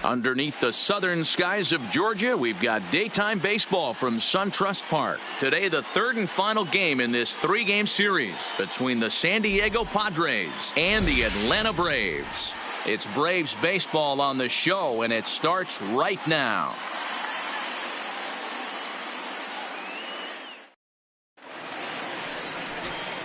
Underneath the southern skies of Georgia, we've got daytime baseball from SunTrust Park. Today, the third and final game in this three-game series between the San Diego Padres and the Atlanta Braves. It's Braves baseball on the show, and it starts right now.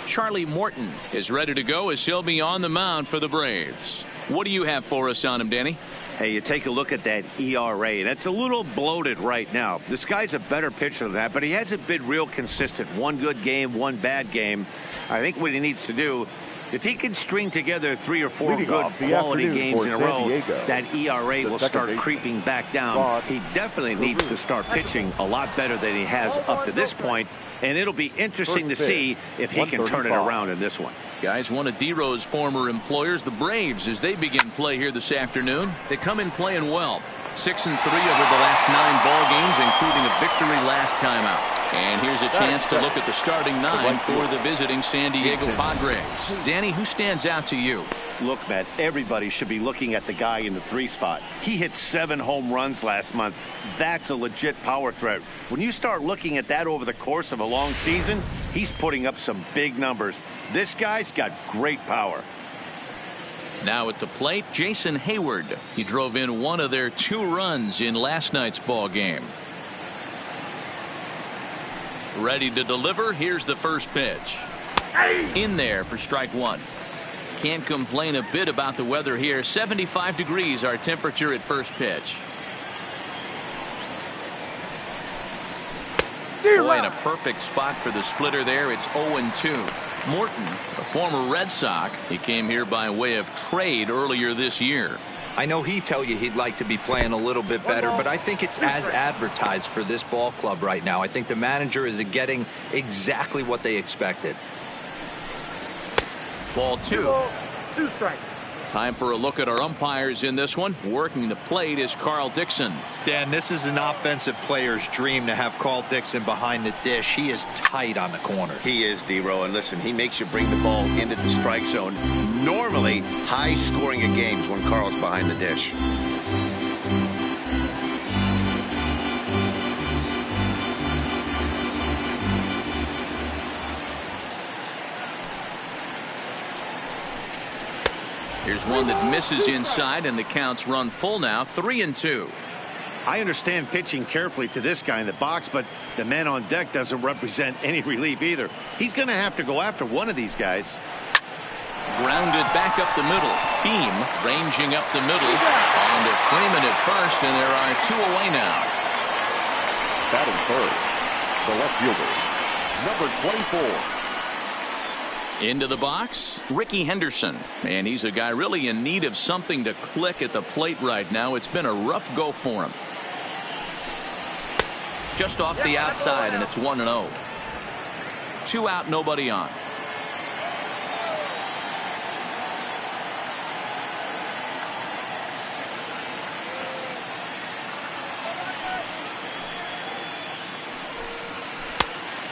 Charlie Morton is ready to go as he'll be on the mound for the Braves. What do you have for us on him, Danny? Hey, you take a look at that ERA. That's a little bloated right now. This guy's a better pitcher than that, but he hasn't been real consistent. One good game, one bad game. I think what he needs to do, if he can string together 3 or 4 good quality games in a row, that ERA will start creeping back down. He definitely needs to start pitching a lot better than he has up to this point, and it'll be interesting to see if he can turn it around in this one. Guys, one of D-Row's former employers, the Braves, as they begin play here this afternoon. They come in playing well. 6-3 over the last 9 ball games, including a victory last time out. And here's a chance to look at the starting 9 for the visiting San Diego Padres. Danny, who stands out to you? Look, Matt, everybody should be looking at the guy in the 3 spot. He hit 7 home runs last month. That's a legit power threat. When you start looking at that over the course of a long season, he's putting up some big numbers. This guy's got great power. Now at the plate, Jason Hayward. He drove in one of their 2 runs in last night's ball game. Ready to deliver. Here's the first pitch. In there for strike 1. Can't complain a bit about the weather here. 75 degrees our temperature at first pitch. Boy, in a perfect spot for the splitter there. It's 0-2. Morton, a former Red Sox, he came here by way of trade earlier this year. I know he'd tell you he'd like to be playing a little bit better, but I think it's as advertised for this ball club right now. I think the manager is getting exactly what they expected. Ball 2. 2 strikes. Time for a look at our umpires in this one. Working the plate is Carl Dixon. Dan, this is an offensive player's dream to have Carl Dixon behind the dish. He is tight on the corners. He is, D-Row, and listen, he makes you bring the ball into the strike zone. Normally, high scoring of games when Carl's behind the dish. Here's one that misses inside, and the counts run full now. 3-2. I understand pitching carefully to this guy in the box, but the man on deck doesn't represent any relief either. He's going to have to go after one of these guys. Grounded back up the middle. Beam ranging up the middle. On to Freeman at first, and there are 2 away now. Batting third, the left fielder, number 24. Into the box, Ricky Henderson. And he's a guy really in need of something to click at the plate right now. It's been a rough go for him. Just off the outside, and it's 1-0. 2 out, nobody on.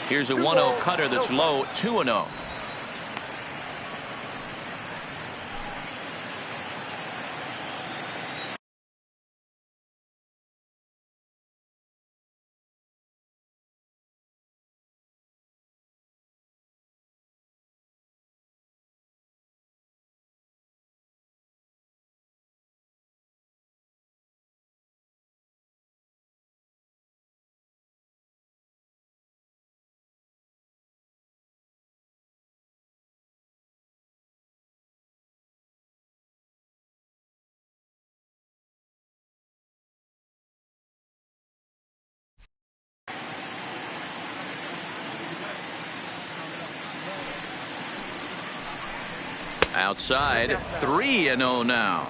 Here's a 1-0 cutter that's low. 2-0. Outside, 3-0 now.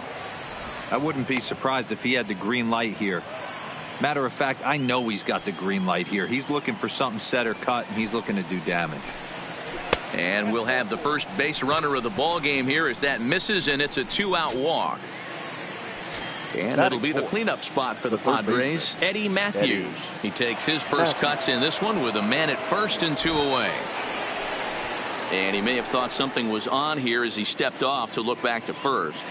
I wouldn't be surprised if he had the green light here. Matter of fact, I know he's got the green light here. He's looking for something set or cut, and he's looking to do damage. And we'll have the first base runner of the ball game here as that misses, and it's a 2-out walk. And it'll be the cleanup spot for the Padres. Eddie Matthews. He takes his first cuts in this one with a man at first and 2 away. And he may have thought something was on here as he stepped off to look back to first.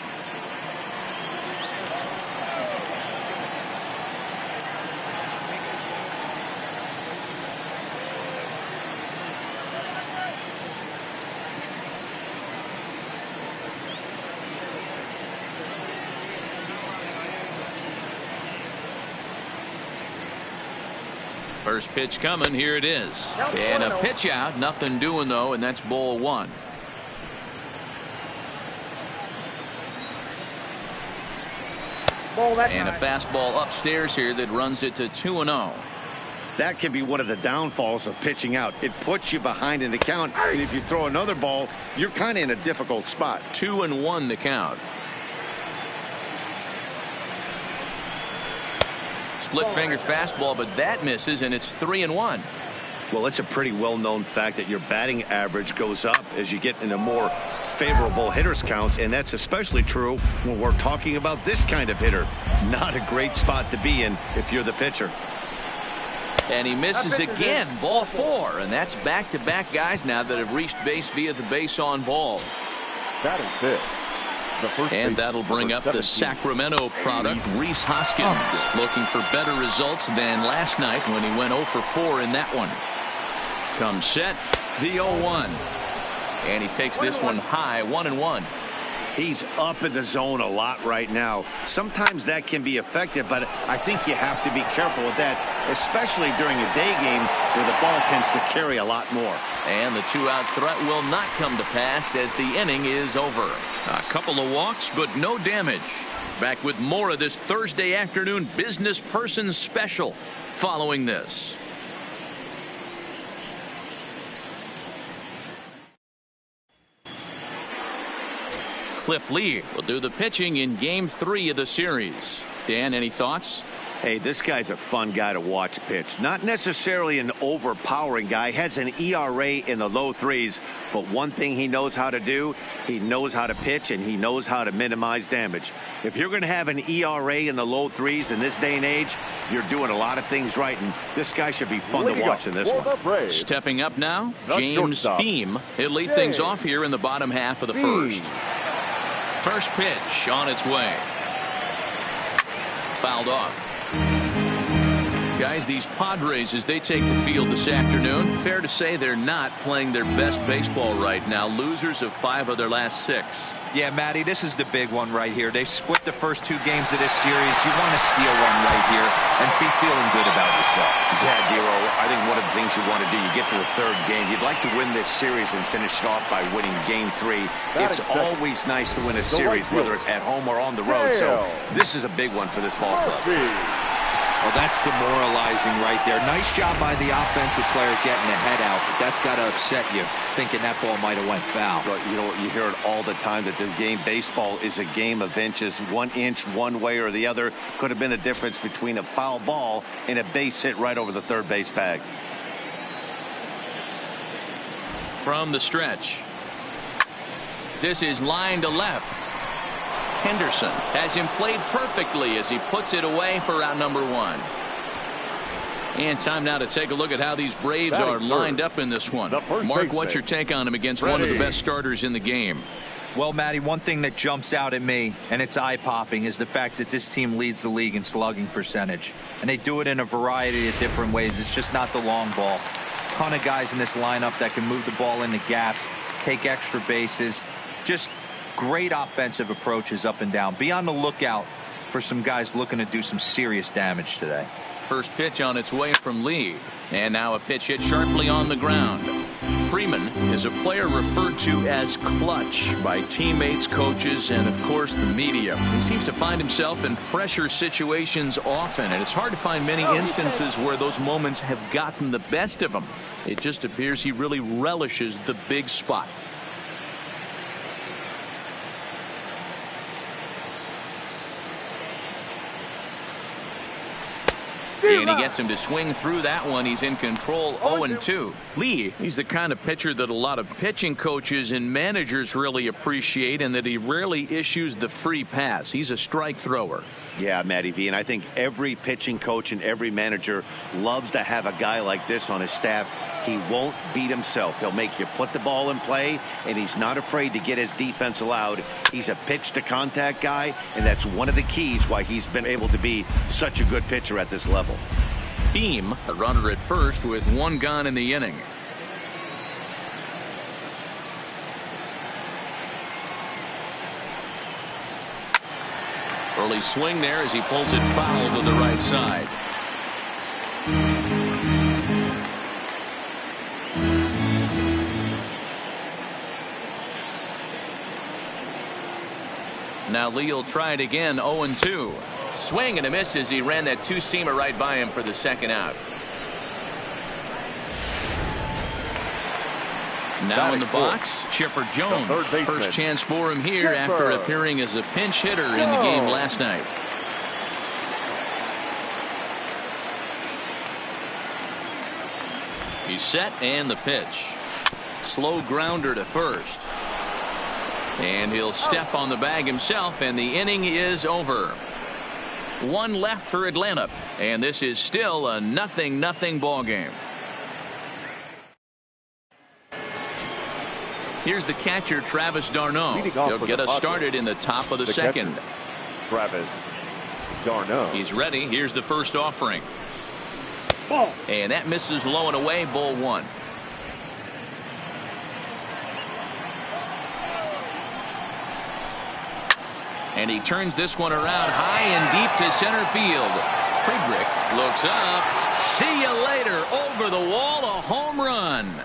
First pitch coming. Here it is. And a pitch out. Nothing doing, though, and that's ball one. And a fastball upstairs here that runs it to 2-0. That can be one of the downfalls of pitching out. It puts you behind in the count, and if you throw another ball, you're kind of in a difficult spot. 2-1 the count. Split finger fastball, but that misses, and it's 3-1. Well, it's a pretty well-known fact that your batting average goes up as you get into more favorable hitters counts, and that's especially true when we're talking about this kind of hitter. Not a great spot to be in if you're the pitcher. And he misses again. Ball four, and that's back-to-back guys now that have reached base via the base on ball. Batting fifth. And that'll bring up the Sacramento product, Rhys Hoskins, looking for better results than last night when he went 0 for 4 in that one. Comes set, the 0-1. And he takes this one high, 1-1. He's up in the zone a lot right now. Sometimes that can be effective, but I think you have to be careful with that, especially during a day game where the ball tends to carry a lot more. And the 2-out threat will not come to pass as the inning is over. A couple of walks, but no damage. Back with more of this Thursday afternoon business person special following this. Cliff Lee will do the pitching in game 3 of the series. Dan, any thoughts? Hey, this guy's a fun guy to watch pitch. Not necessarily an overpowering guy. Has an ERA in the low 3s. But one thing he knows how to do, he knows how to pitch, and he knows how to minimize damage. If you're going to have an ERA in the low 3s in this day and age, you're doing a lot of things right. And this guy should be fun to watch in this one. Stepping up now, James Beam. He'll lead things off here in the bottom half of the first. First pitch on its way. Fouled off. Guys, these Padres, as they take the field this afternoon, fair to say they're not playing their best baseball right now. Losers of 5 of their last 6. Yeah, Matty, this is the big one right here. They've split the first 2 games of this series. You want to steal one right here and be feeling good about yourself. Yeah, Dero, I think one of the things you want to do, you get to the 3rd game, you'd like to win this series and finish it off by winning game 3. It's always nice to win a series, whether it's at home or on the road. So this is a big one for this ball club. Well, that's demoralizing right there. Nice job by the offensive player getting the head out, but that's got to upset you, thinking that ball might have went foul. But you know, you hear it all the time that the game baseball is a game of inches. 1 inch one way or the other could have been the difference between a foul ball and a base hit right over the 3rd base bag. From the stretch. This is line to left. Henderson has him played perfectly as he puts it away for out number 1. And time now to take a look at how these Braves are lined up in this one. Mark, what's your take on him against one of the best starters in the game? Well, Matty, one thing that jumps out at me, and it's eye-popping, is the fact that this team leads the league in slugging percentage. And they do it in a variety of different ways. It's just not the long ball. Ton of guys in this lineup that can move the ball into gaps, take extra bases. Just great offensive approaches up and down. Be on the lookout for some guys looking to do some serious damage today. First pitch on its way from Lee. And now a pitch hit sharply on the ground. Freeman is a player referred to as clutch by teammates, coaches, and of course the media. He seems to find himself in pressure situations often, and it's hard to find many instances where those moments have gotten the best of him. It just appears he really relishes the big spot. And he gets him to swing through that one. He's in control, 0-2. Lee, he's the kind of pitcher that a lot of pitching coaches and managers really appreciate, and that he rarely issues the free pass. He's a strike thrower. Yeah, Matty V, and I think every pitching coach and every manager loves to have a guy like this on his staff. He won't beat himself. He'll make you put the ball in play, and he's not afraid to get his defense allowed. He's a pitch-to-contact guy, and that's one of the keys why he's been able to be such a good pitcher at this level. Beam, a runner at first with 1 gone in the inning. Early swing there as he pulls it foul to the right side. Now Lee will try it again. 0-2. Swing and a miss as he ran that two-seamer right by him for the second out. Now in the box, Chipper Jones. First chance for him here after appearing as a pinch hitter in the game last night. He's set, and the pitch. Slow grounder to first. And he'll step on the bag himself, and the inning is over. One left for Atlanta, and this is still a 0-0 ball game. Here's the catcher, Travis d'Arnaud. He'll get us started in the top of the second. Travis d'Arnaud. He's ready. Here's the first offering. And that misses low and away. Ball one. And he turns this one around high and deep to center field. Friedrich looks up. See you later. Over the wall, a home run.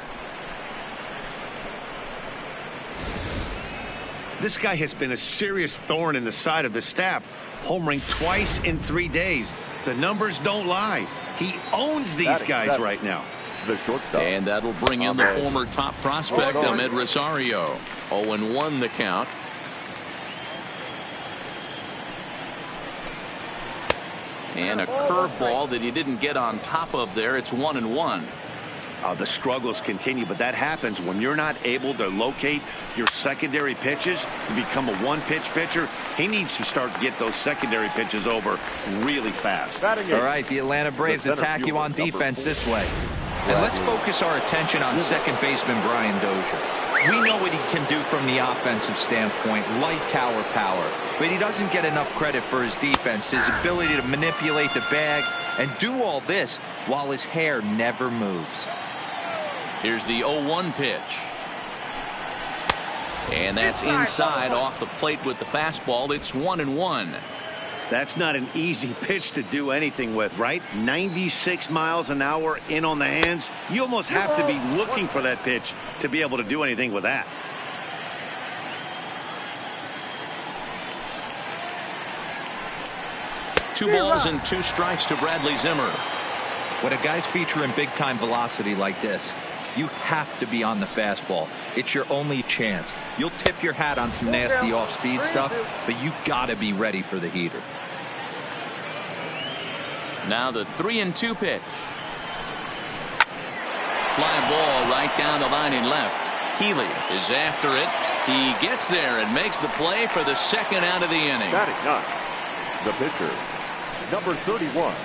This guy has been a serious thorn in the side of the staff, homering twice in 3 days. The numbers don't lie. He owns these guys right now. The shortstop. And that'll bring in the former top prospect, Ahmed Rosario. 0-1 the count. And a curveball that he didn't get on top of there. It's 1-1. The struggles continue, but that happens when you're not able to locate your secondary pitches and become a one-pitch pitcher. He needs to start to get those secondary pitches over really fast. All right, the Atlanta Braves attack you on defense this way. And let's focus our attention on second baseman Brian Dozier. We know what he can do from the offensive standpoint, light tower power, but he doesn't get enough credit for his defense, his ability to manipulate the bag and do all this while his hair never moves. Here's the 0-1 pitch. And that's inside off the plate with the fastball. It's 1-1. That's not an easy pitch to do anything with, right? 96 miles an hour in on the hands. You almost have to be looking for that pitch to be able to do anything with that. Two balls and two strikes to Bradley Zimmer. When a guy's featuring big-time velocity like this, you have to be on the fastball. It's your only chance. You'll tip your hat on some nasty off-speed stuff, but you gotta be ready for the heater. Now the 3-2 pitch. Fly ball right down the line in left. Keeley is after it. He gets there and makes the play for the second out of the inning. Batting ninth, the pitcher, number 31.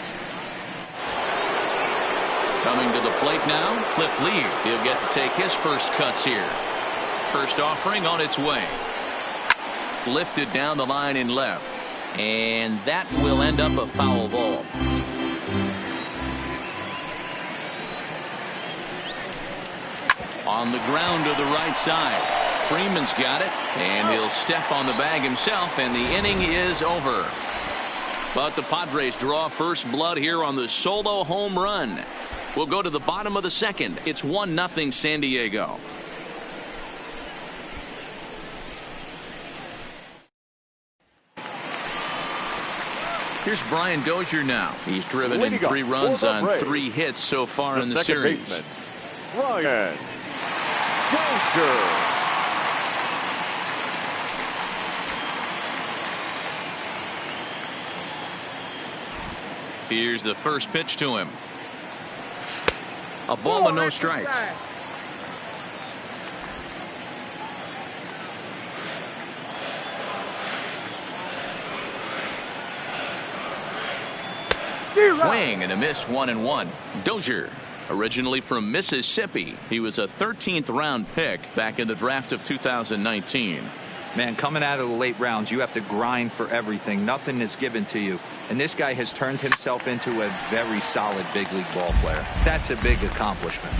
Coming to the plate now, Cliff Lee. He'll get to take his first cuts here. First offering on its way. Lifted down the line in left. And that will end up a foul ball. On the ground to the right side. Freeman's got it. And he'll step on the bag himself. And the inning is over. But the Padres draw first blood here on the solo home run. We'll go to the bottom of the second. It's 1-0 San Diego. Here's Brian Dozier now. He's driven in 3 runs on 3 hits so far in the series. Baseman, Brian Dozier. Here's the first pitch to him. A ball and no strikes. Swing and a miss. 1-1. Dozier, originally from Mississippi. He was a 13th round pick back in the draft of 2019. Man, coming out of the late rounds, you have to grind for everything. Nothing is given to you. And this guy has turned himself into a very solid big league ball player. That's a big accomplishment.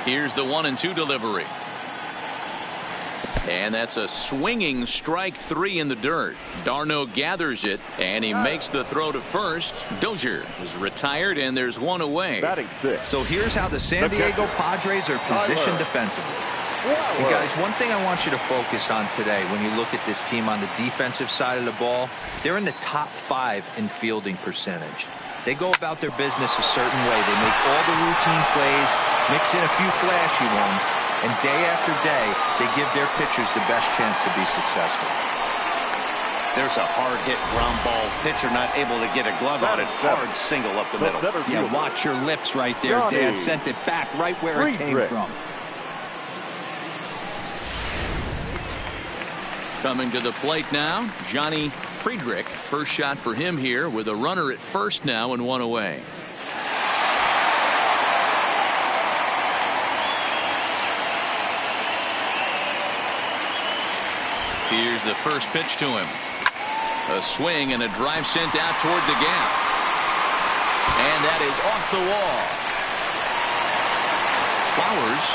Here's the 1-2 delivery. And that's a swinging strike 3 in the dirt. Darno gathers it, and he makes the throw to first. Dozier is retired, and there's one away. Batting 6. So here's how the San Diego Padres are positioned defensively. And guys, one thing I want you to focus on today when you look at this team on the defensive side of the ball, they're in the top 5 in fielding percentage. They go about their business a certain way. They make all the routine plays, mix in a few flashy ones, and day after day, they give their pitchers the best chance to be successful. There's a hard hit ground ball. Pitcher not able to get a glove on it. Hard single up the middle. Yeah, watch your lips right there, Dad. Sent it back right where it came from. Coming to the plate now, Johnny Friedrich. First shot for him here with a runner at first now and one away. Here's the first pitch to him. A swing and a drive sent out toward the gap. And that is off the wall. Flowers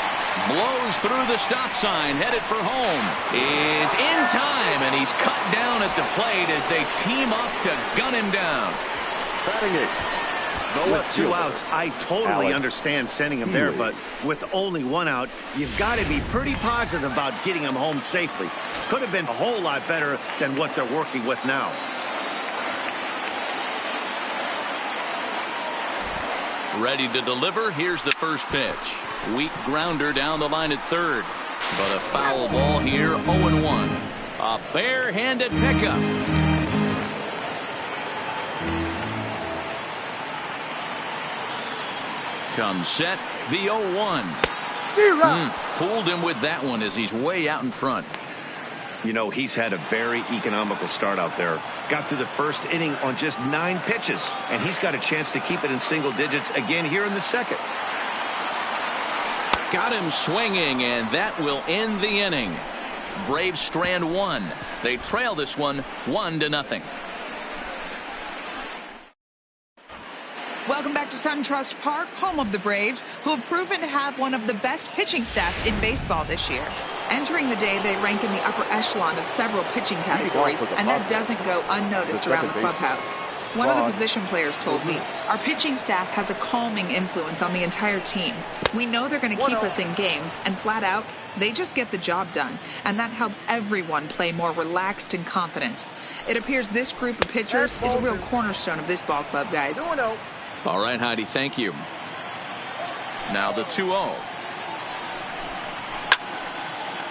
blows through the stop sign, headed for home. Is in time, and he's cut down at the plate as they team up to gun him down. Batting 8. With 2 outs, I totally understand sending him there, but with only 1 out, you've got to be pretty positive about getting him home safely. Could have been a whole lot better than what they're working with now. Ready to deliver. Here's the first pitch. Weak grounder down the line at third. But a foul ball here, 0-1. A barehanded pickup. Comes set, the 0-1. Fooled him with that one as he's way out in front. You know, he's had a very economical start out there. Got through the first inning on just 9 pitches, and he's got a chance to keep it in single digits again here in the second. Got him swinging, and that will end the inning. Braves strand 1. They trail this one 1-0. Welcome back to SunTrust Park, home of the Braves, who have proven to have one of the best pitching staffs in baseball this year. Entering the day, they rank in the upper echelon of several pitching categories, and that doesn't go unnoticed around the clubhouse. One of the position players told me, our pitching staff has a calming influence on the entire team. We know they're going to keep us in games, and flat out, they just get the job done, and that helps everyone play more relaxed and confident. It appears this group of pitchers is a real cornerstone of this ball club, guys. All right, Heidi, thank you. Now the 2-0.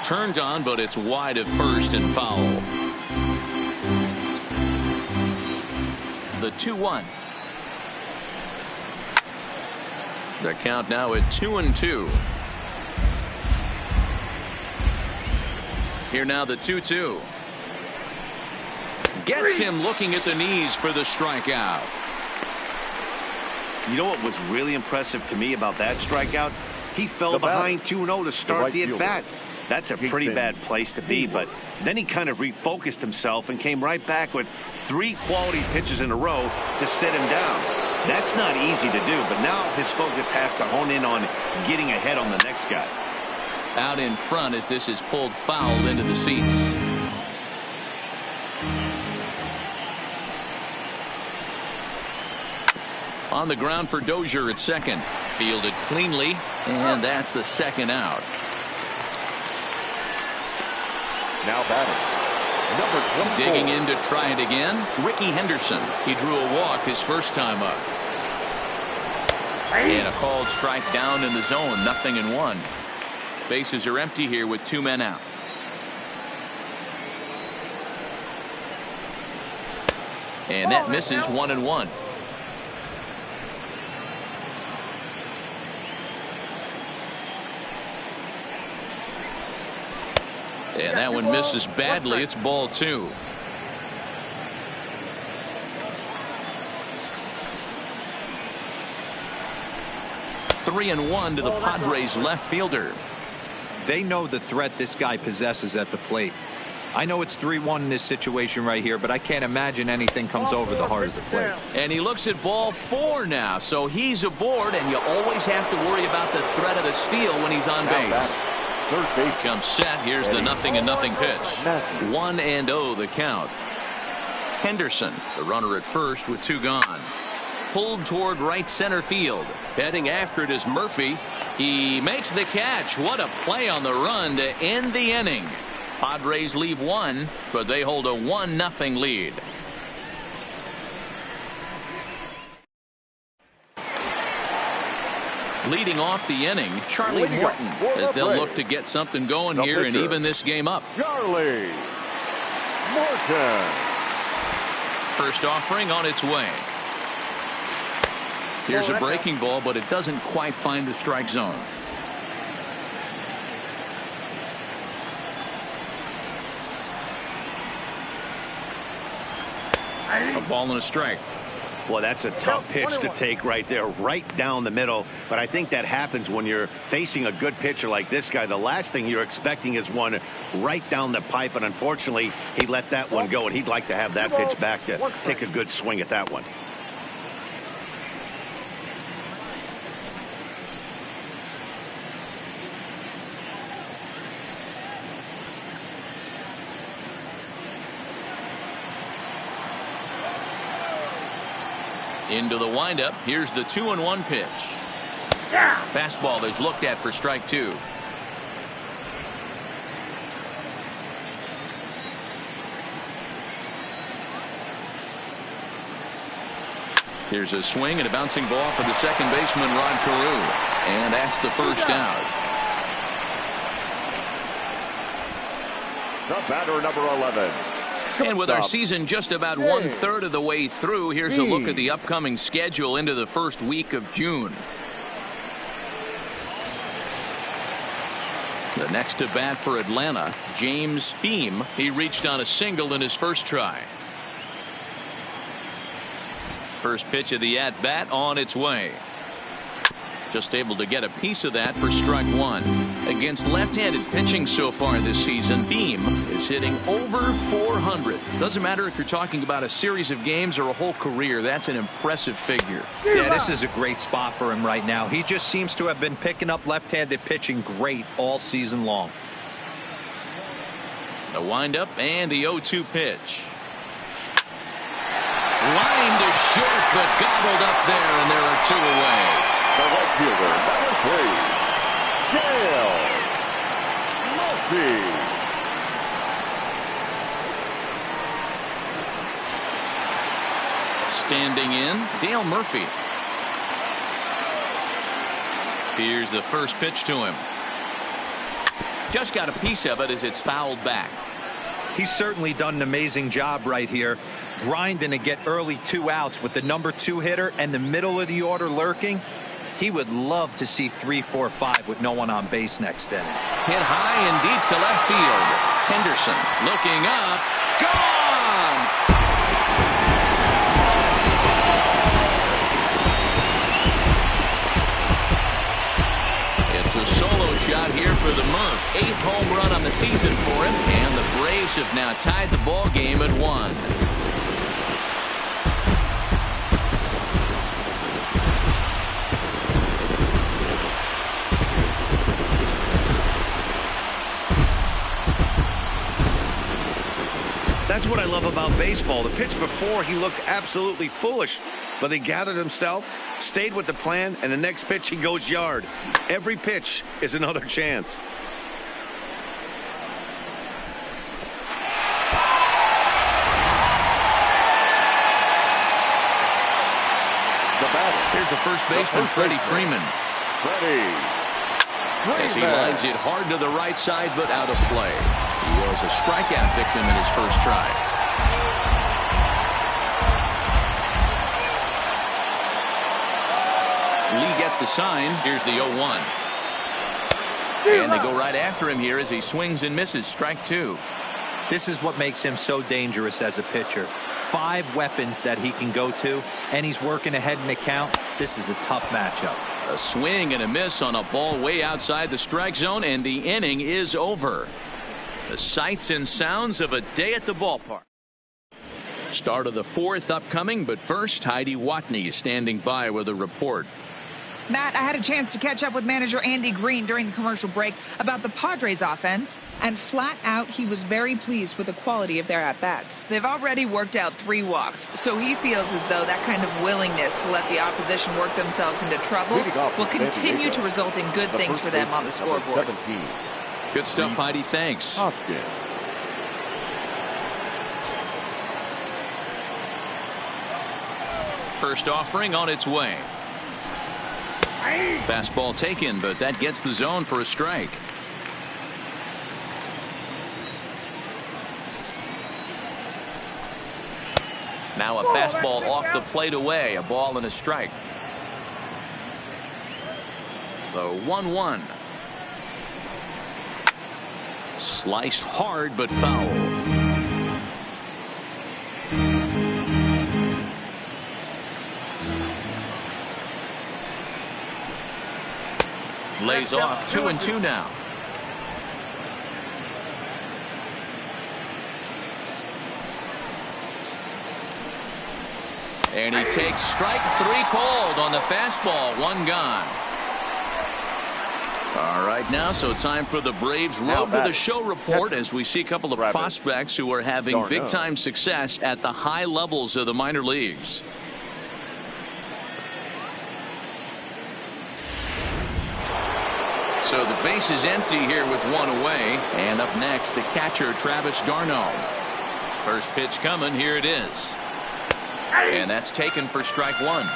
Turned on, but it's wide of first and foul. The 2-1. The count now at 2-2. Here now the 2-2. Gets him looking at the knees for the strikeout. You know what was really impressive to me about that strikeout? He fell behind 2-0 to start the at-bat. That's a pretty bad place to be, but then he kind of refocused himself and came right back with 3 quality pitches in a row to sit him down. That's not easy to do, but now his focus has to hone in on getting ahead on the next guy. Out in front as this is pulled foul into the seats. On the ground for Dozier at second. Fielded cleanly, and that's the second out. Now batting, number 24. Digging in to try it again, Ricky Henderson. He drew a walk his first time up. And a called strike down in the zone, 0-1. Bases are empty here with 2 men out. And that misses, 1-1. And that one misses badly. It's ball 2. Three and 1 to the Padres left fielder. They know the threat this guy possesses at the plate. I know it's 3-1 in this situation right here, but I can't imagine anything comes over the heart of the plate. And he looks at ball 4 now, so he's aboard, and you always have to worry about the threat of the steal when he's on base. third base. Comes set. Here's the 0-0 pitch. 1-0 the count. Henderson, the runner at first with 2 gone. Pulled toward right center field. Heading after it is Murphy. He makes the catch. What a play on the run to end the inning. Padres leave 1, but they hold a 1-0 lead. Leading off the inning, Charlie Morton, as they'll look to get something going here and even this game up. Charlie Morton. First offering on its way. Here's a breaking ball, but it doesn't quite find the strike zone. A ball and a strike. Well, that's a tough pitch to take right there, right down the middle. But I think that happens when you're facing a good pitcher like this guy. The last thing you're expecting is one right down the pipe. And unfortunately, he let that one go. And he'd like to have that pitch back to take a good swing at that one. Into the windup. Here's the 2-1 pitch. Fastball is looked at for strike 2. Here's a swing and a bouncing ball for the second baseman, Rod Carew. And that's the first out. The batter, number 11. And with our season just about 1/3 of the way through, here's a look at the upcoming schedule into the first week of June. The next to bat for Atlanta, James Beam. He reached on a single in his first try. First pitch of the at-bat on its way. Just able to get a piece of that for strike 1. Against left-handed pitching so far this season, Beam is hitting over 400. Doesn't matter if you're talking about a series of games or a whole career. That's an impressive figure. Yeah, this is a great spot for him right now. He just seems to have been picking up left-handed pitching great all season long. The windup and the 0-2 pitch. Line to short, but gobbled up there, and there are 2 away. The right fielder, number 3, Dale Murphy. Standing in, Dale Murphy. Here's the first pitch to him. Just got a piece of it as it's fouled back. He's certainly done an amazing job right here, grinding to get early 2 outs with the number 2 hitter and the middle of the order lurking. He would love to see 3, 4, 5 with no one on base next inning. Hit high and deep to left field. Henderson looking up. Gone! It's a solo shot here for the Murph. 8th home run on the season for him. And the Braves have now tied the ball game at 1. That's what I love about baseball. The pitch before, he looked absolutely foolish, but he gathered himself, stayed with the plan, and the next pitch he goes yard. Every pitch is another chance. Here's the first baseman, Freddie Freeman. As he lines it hard to the right side, but out of play. He was a strikeout victim in his first try. Lee gets the sign. Here's the 0-1. And they go right after him here as he swings and misses. Strike 2. This is what makes him so dangerous as a pitcher. 5 weapons that he can go to, and he's working ahead in the count. This is a tough matchup. A swing and a miss on a ball way outside the strike zone, and the inning is over. The sights and sounds of a day at the ballpark. Start of the 4th upcoming, but first, Heidi Watney standing by with a report. Matt, I had a chance to catch up with manager Andy Green during the commercial break about the Padres offense, and flat out he was very pleased with the quality of their at-bats. They've already worked out 3 walks, so he feels as though that kind of willingness to let the opposition work themselves into trouble will continue to result in good things for them on the scoreboard. 17. Good stuff, Heidi. Thanks. Hoskins. First offering on its way. Fastball taken, but that gets the zone for a strike. Now a fastball off the plate away. A ball and a strike. The 1-1. Sliced hard but foul. Lays off 2-2 now. And he takes strike 3 called on the fastball. 1 gone. All right, now so time for the Braves Road to the Show report as we see a couple of prospects who are having big-time success at the high levels of the minor leagues. So the base is empty here with 1 away. And up next, the catcher, Travis d'Arnaud. First pitch coming. Here it is. And that's taken for strike 1.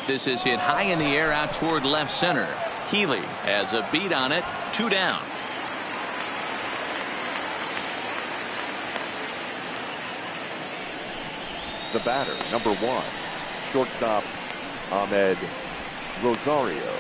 This is hit high in the air out toward left center. Healy has a beat on it. 2 down. The batter, number 1, shortstop Ahmed Rosario.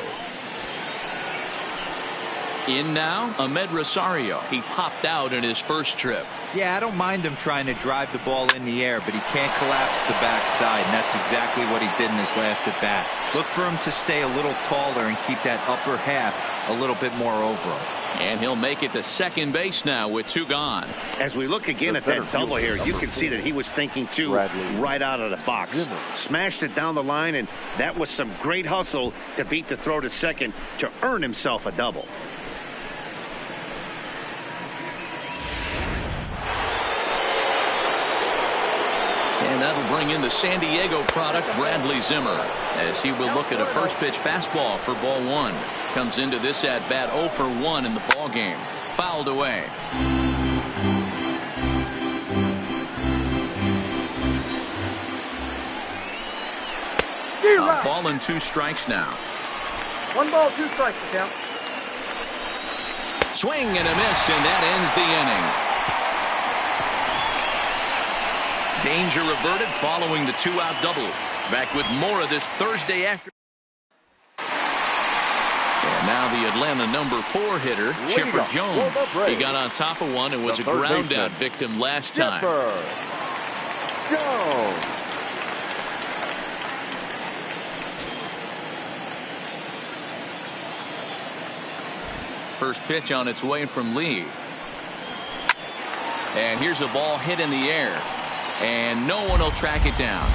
In now, Ahmed Rosario. He popped out in his first trip. Yeah, I don't mind him trying to drive the ball in the air, but he can't collapse the backside, and that's exactly what he did in his last at bat. Look for him to stay a little taller and keep that upper half a little bit more over him. And he'll make it to second base now with 2 gone. As we look again at that double here, you can see that he was thinking too right out of the box. Zimmer. Smashed it down the line, and that was some great hustle to beat the throw to second to earn himself a double. And that'll bring in the San Diego product, Bradley Zimmer, as he will look at a first pitch fastball for ball 1. Comes into this at bat 0 for 1 in the ball game. Fouled away. A ball and 2 strikes now. 1 ball, 2 strikes to count. Swing and a miss, and that ends the inning. Danger averted following the 2-out double. Back with more of this Thursday afternoon. And now the Atlanta number 4 hitter, Chipper Jones. He got on top of one and was a ground out victim last time. Jones. First pitch on its way from Lee. And here's a ball hit in the air. And no one will track it down.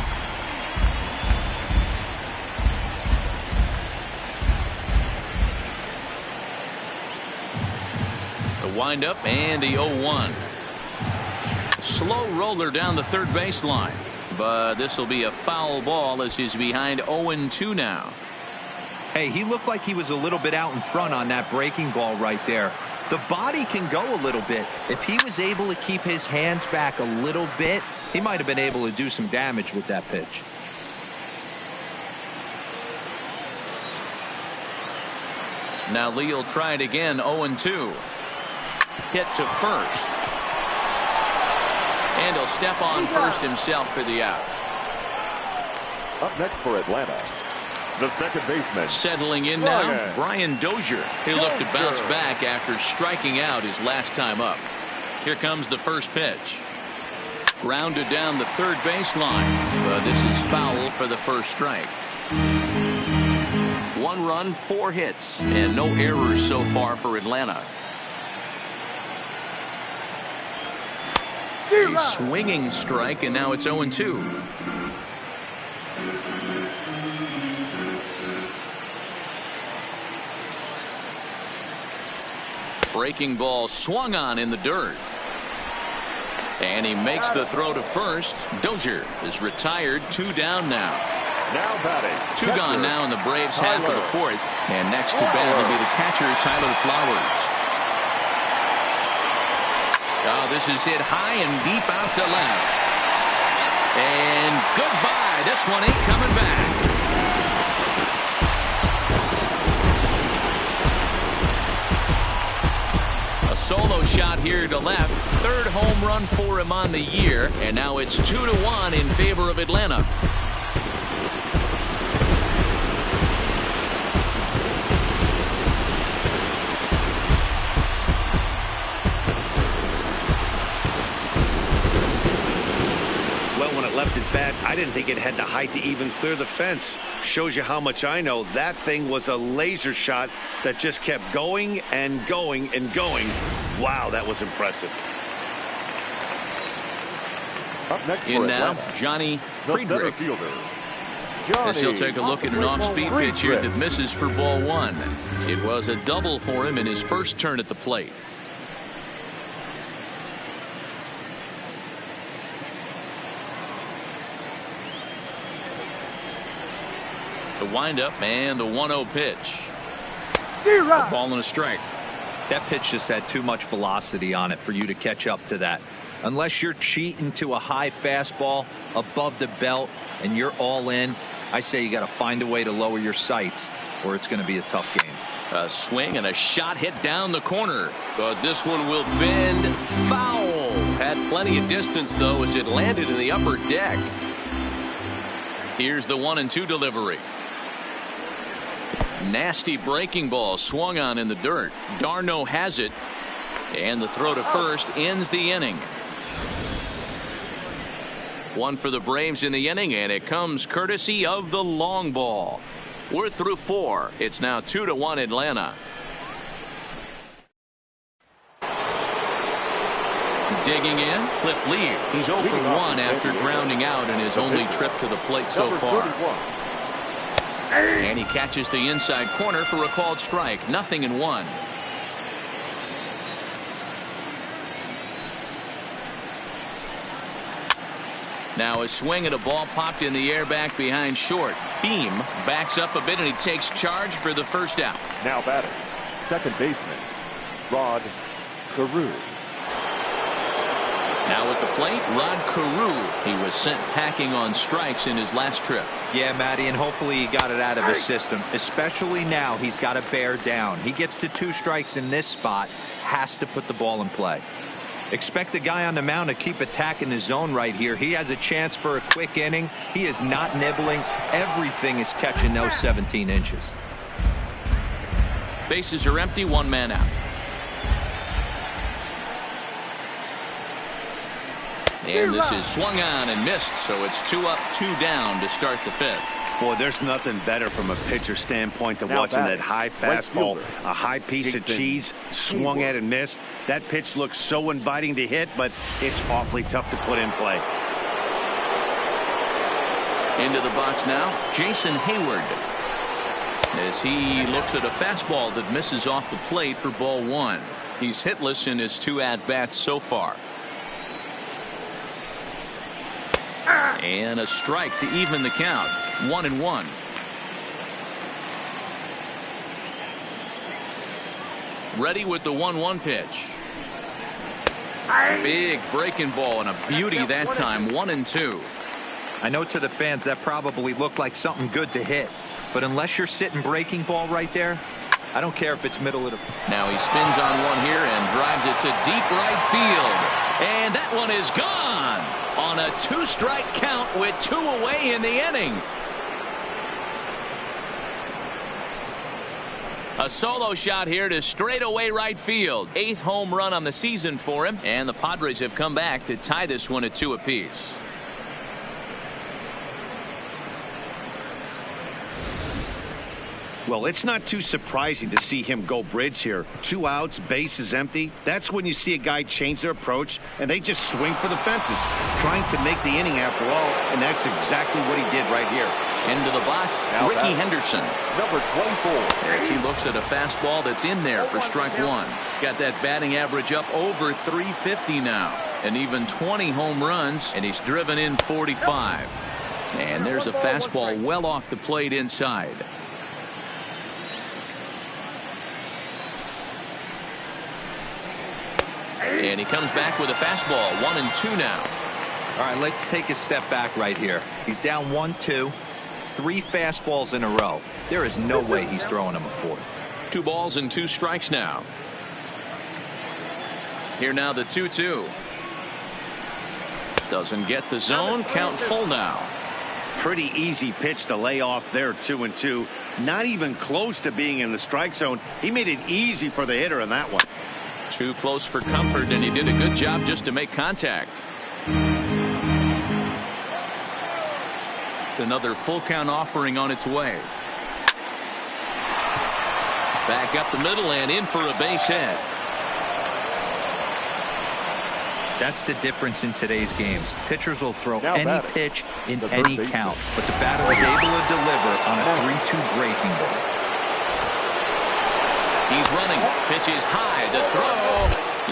The windup and the 0-1. Slow roller down the third baseline. But this will be a foul ball as he's behind 0-2 now. Hey, he looked like he was a little bit out in front on that breaking ball right there. The body can go a little bit. If he was able to keep his hands back a little bit, he might have been able to do some damage with that pitch. Now Lee will try it again. 0-2. Hit to first. And he'll step on first himself for the out. Up next for Atlanta, the second baseman. Settling in now, Brian Dozier. He'll look to bounce back after striking out his last time up. Here comes the first pitch. Grounded down the third baseline. And this is foul for the first strike. 1 run, 4 hits, and no errors so far for Atlanta. A swinging strike, and now it's 0-2. Breaking ball swung on in the dirt. And he makes the throw to first. Dozier is retired. 2 down now. Now batting. 2 gone now, and the Braves head for the 4th. And next to bat will be the catcher, Tyler Flowers. Oh, this is hit high and deep out to left. And goodbye. This one ain't coming back. A solo shot here to left. 3rd home run for him on the year. And now it's 2-1 in favor of Atlanta. Left its bat. I didn't think it had the height to even clear the fence. Shows you how much I know. That thing was a laser shot that just kept going and going and going. Wow, that was impressive. Up next in for now, Atlanta, Johnny the center Friedrich. fielder, As he'll take a look at an off-speed pitch here that misses for ball 1. It was a double for him in his first turn at the plate. The windup and the 1-0 pitch. A ball and a strike. That pitch just had too much velocity on it for you to catch up to that. Unless you're cheating to a high fastball above the belt and you're all in, I say you got to find a way to lower your sights or it's going to be a tough game. A swing and a shot hit down the corner, but this one will bend foul. Had plenty of distance though as it landed in the upper deck. Here's the 1-2 delivery. Nasty breaking ball swung on in the dirt. Darno has it, and the throw to first ends the inning. 1 for the Braves in the inning, and it comes courtesy of the long ball. We're through 4. It's now 2-1 Atlanta. Digging in, Cliff Lee. He's 0 for 1 after grounding out in his only trip to the plate so far. And he catches the inside corner for a called strike. 0-1. Now a swing and a ball popped in the air back behind short. Beam backs up a bit and he takes charge for the first out. Now batting, second baseman, Rod Carew. Now at the plate, Rod Carew. He was sent packing on strikes in his last trip. Yeah, Matty, and hopefully he got it out of his system. Especially now, he's got to bear down. He gets to 2 strikes in this spot, has to put the ball in play. Expect the guy on the mound to keep attacking his zone right here. He has a chance for a quick inning. He is not nibbling. Everything is catching those 17 inches. Bases are empty, 1 man out. And this is swung on and missed, so it's 2 up, 2 down to start the 5th. Boy, there's nothing better from a pitcher standpoint than watching that high fastball, a high piece of cheese swung at and missed. That pitch looks so inviting to hit, but it's awfully tough to put in play. Into the box now, Jason Hayward, as he looks at a fastball that misses off the plate for ball 1. He's hitless in his 2 at-bats so far. And a strike to even the count. 1-1. Ready with the 1-1 pitch. Big breaking ball and a beauty that time. 1-2. I know to the fans that probably looked like something good to hit, but unless you're sitting breaking ball right there, I don't care if it's middle of the. Now he spins on one here and drives it to deep right field, and that one is gone on a 2-strike count with 2 away in the inning. A solo shot here to straightaway right field. 8th home run on the season for him, and the Padres have come back to tie this one at 2 apiece. Well, it's not too surprising to see him go bridge here. 2 outs, base is empty. That's when you see a guy change their approach, and they just swing for the fences, trying to make the inning after all, and that's exactly what he did right here. Into the box, Ricky Henderson. Number 24. As he looks at a fastball that's in there for strike one. He's got that batting average up over 350 now. And even 20 home runs, and he's driven in 45. And there's a fastball well off the plate inside. And he comes back with a fastball. 1-2 now. All right, let's take a step back right here. He's down 1-2. 3 fastballs in a row. There is no way he's throwing him a fourth. 2 balls and 2 strikes now. Here now the 2-2. Doesn't get the zone. Count full now. Pretty easy pitch to lay off there. 2-2. Not even close to being in the strike zone. He made it easy for the hitter in that one. Too close for comfort, and he did a good job just to make contact. Another full count offering on its way. Back up the middle and in for a base hit. That's the difference in today's games. Pitchers will throw Now any batting, pitch in the any third count, but the batter was able to deliver on a 3-2 breaking ball. He's running. Pitch is high. The throw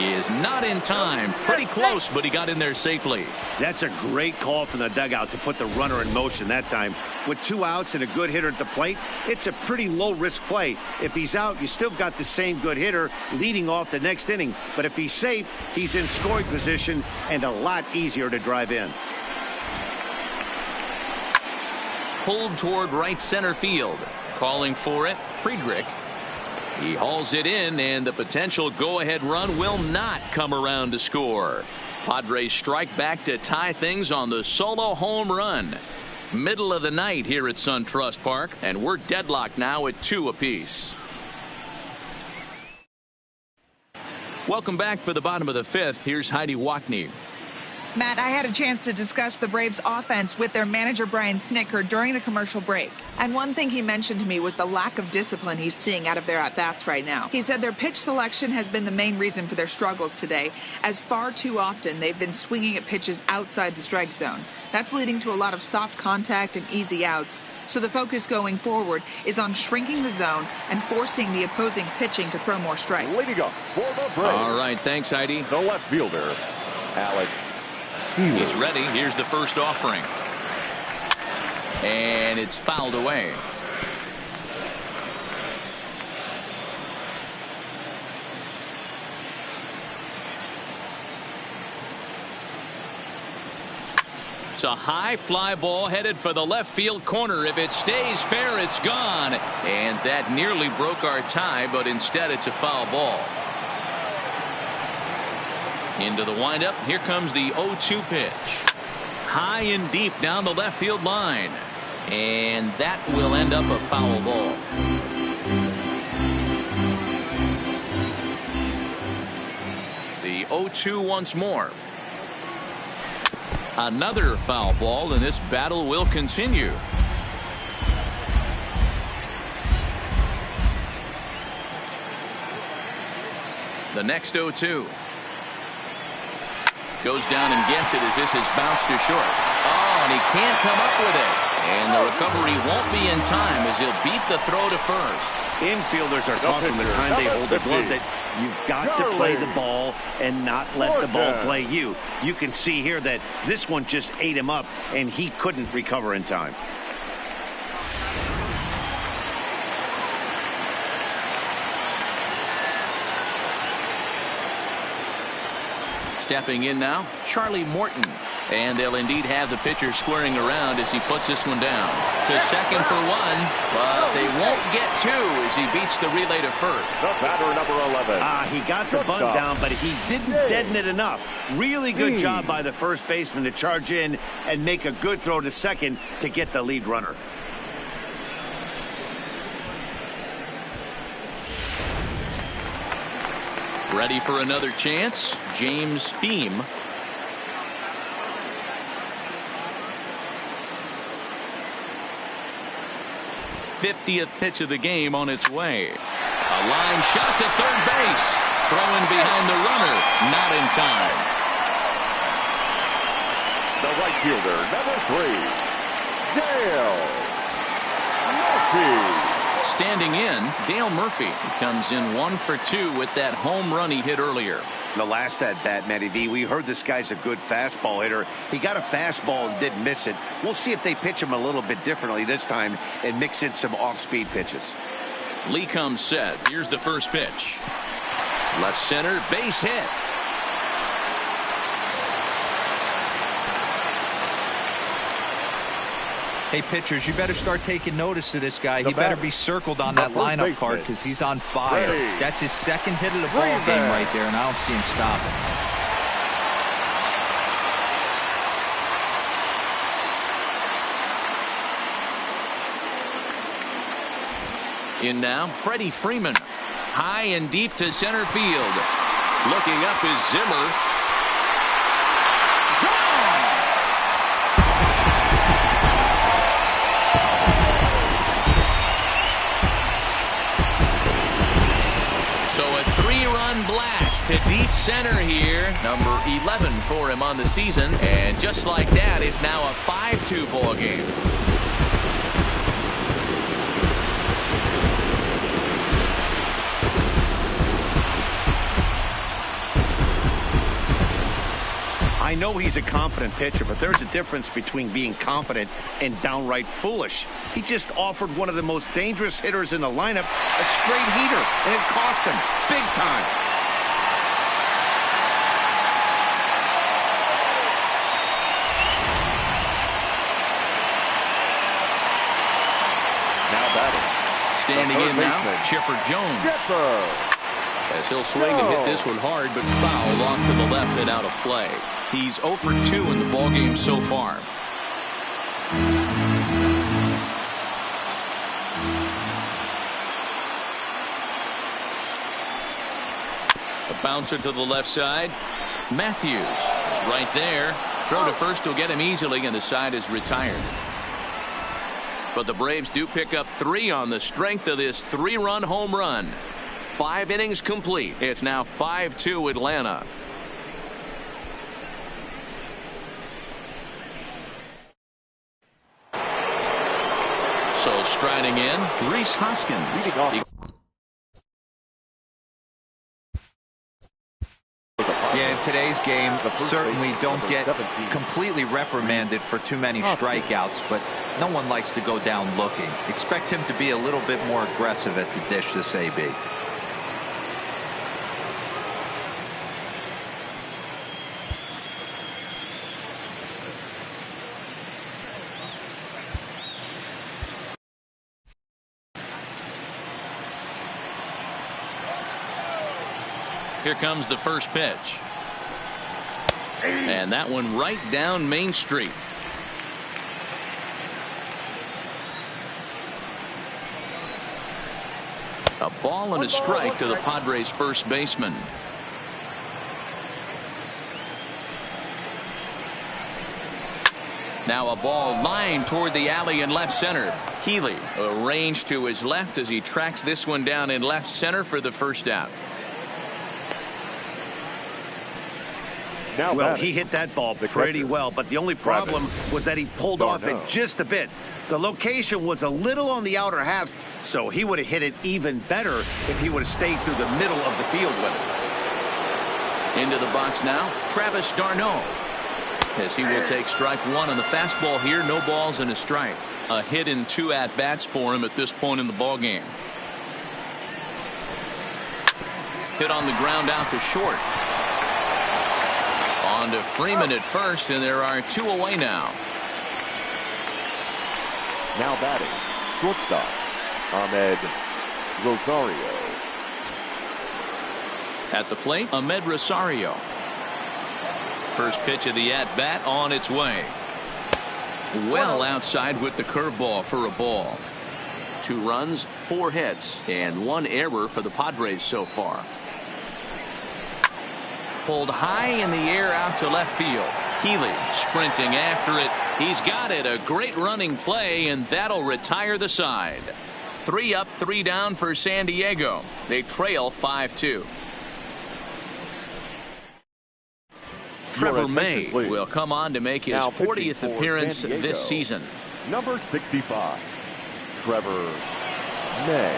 is not in time. Pretty close, but he got in there safely. That's a great call from the dugout to put the runner in motion that time. With 2 outs and a good hitter at the plate, it's a pretty low-risk play. If he's out, you still got the same good hitter leading off the next inning. But if he's safe, he's in scoring position and a lot easier to drive in. Pulled toward right center field. Calling for it, Friedrich. He hauls it in, and the potential go-ahead run will not come around to score. Padres strike back to tie things on the solo home run. Middle of the night here at SunTrust Park, and we're deadlocked now at 2 apiece. Welcome back for the bottom of the 5th. Here's Heidi Wackney. Matt, I had a chance to discuss the Braves offense with their manager Brian Snitker during the commercial break. And one thing he mentioned to me was the lack of discipline he's seeing out of their at-bats right now. He said their pitch selection has been the main reason for their struggles today, as far too often they've been swinging at pitches outside the strike zone. That's leading to a lot of soft contact and easy outs. So the focus going forward is on shrinking the zone and forcing the opposing pitching to throw more strikes. Leading up for the Braves. All right, thanks, Heidi. The left fielder, Alex. He's ready. Here's the first offering. And it's fouled away. It's a high fly ball headed for the left field corner. If it stays fair, it's gone. And that nearly broke our tie, but instead it's a foul ball. Into the windup. Here comes the 0-2 pitch. High and deep down the left field line. And that will end up a foul ball. The 0-2 once more. Another foul ball, and this battle will continue. The next 0-2. Goes down and gets it as this is bounced to short. Oh, and he can't come up with it. And the recovery won't be in time as he'll beat the throw to first. Infielders are taught from the time they hold the glove that you've got to play the ball and not let the ball play you. You can see here that this one just ate him up, and he couldn't recover in time. Stepping in now, Charlie Morton. And they'll indeed have the pitcher squaring around as he puts this one down. To second for one, but they won't get 2 as he beats the relay to first. The batter, number 11. He got the bunt down, but he didn't deaden it enough. Really good job by the first baseman to charge in and make a good throw to second to get the lead runner. Ready for another chance, James Beam. 50th pitch of the game on its way. A line shot to third base. Throwing behind the runner. Not in time. The right fielder, number 3, Dale Murphy. Standing in, Dale Murphy comes in 1 for 2 with that home run he hit earlier. The last at bat, Matty V, we heard this guy's a good fastball hitter. He got a fastball and didn't miss it. We'll see if they pitch him a little bit differently this time and mix in some off-speed pitches. Lee comes set. Here's the first pitch. Left center, base hit. Hey, pitchers, you better start taking notice of this guy. He better be circled on that lineup card because he's on fire. That's his second hit of the ball game right there, and I don't see him stopping. In now, Freddie Freeman. High and deep to center field. Looking up is Zimmer. Blast to deep center here. Number 11 for him on the season. And just like that, it's now a 5-2 ball game. I know he's a confident pitcher, but there's a difference between being confident and downright foolish. He just offered one of the most dangerous hitters in the lineup a straight heater, and it cost him big time. Now batting. Standing in now, Chipper Jones. As he'll swing and hit this one hard, but foul off to the left and out of play. He's 0 for 2 in the ballgame so far. A bouncer to the left side. Matthews is right there. Throw to first will get him easily, and the side is retired. But the Braves do pick up 3 on the strength of this 3-run home run. 5 innings complete. It's now 5-2 Atlanta. So striding in, Rhys Hoskins. Yeah, in today's game, certainly don't get completely reprimanded for too many strikeouts, but no one likes to go down looking. Expect him to be a little bit more aggressive at the dish this AB. Here comes the first pitch. And that one right down Main Street. A ball and a strike to the Padres first baseman. Now a ball lined toward the alley in left center. Healy arranged to his left as he tracks this one down in left center for the first out. Well, he hit that ball pretty well, but the only problem was that he pulled off it just a bit. The location was a little on the outer half, so he would have hit it even better if he would have stayed through the middle of the field with it. Into the box now, Travis d'Arnaud. As he will take strike 1 on the fastball here. No balls and a strike. A hit in 2 at-bats for him at this point in the ballgame. Hit on the ground out to short. On to Freeman at first, and there are 2 away now. Now batting, shortstop, Ahmed Rosario. At the plate, Ahmed Rosario. First pitch of the at-bat on its way. Well outside with the curveball for a ball. 2 runs, 4 hits, and 1 error for the Padres so far. Pulled high in the air out to left field. Healy sprinting after it. He's got it. A great running play, and that'll retire the side. 3 up, 3 down for San Diego. They trail 5-2. Trevor May will come on to make his 40th appearance this season. Number 65, Trevor May.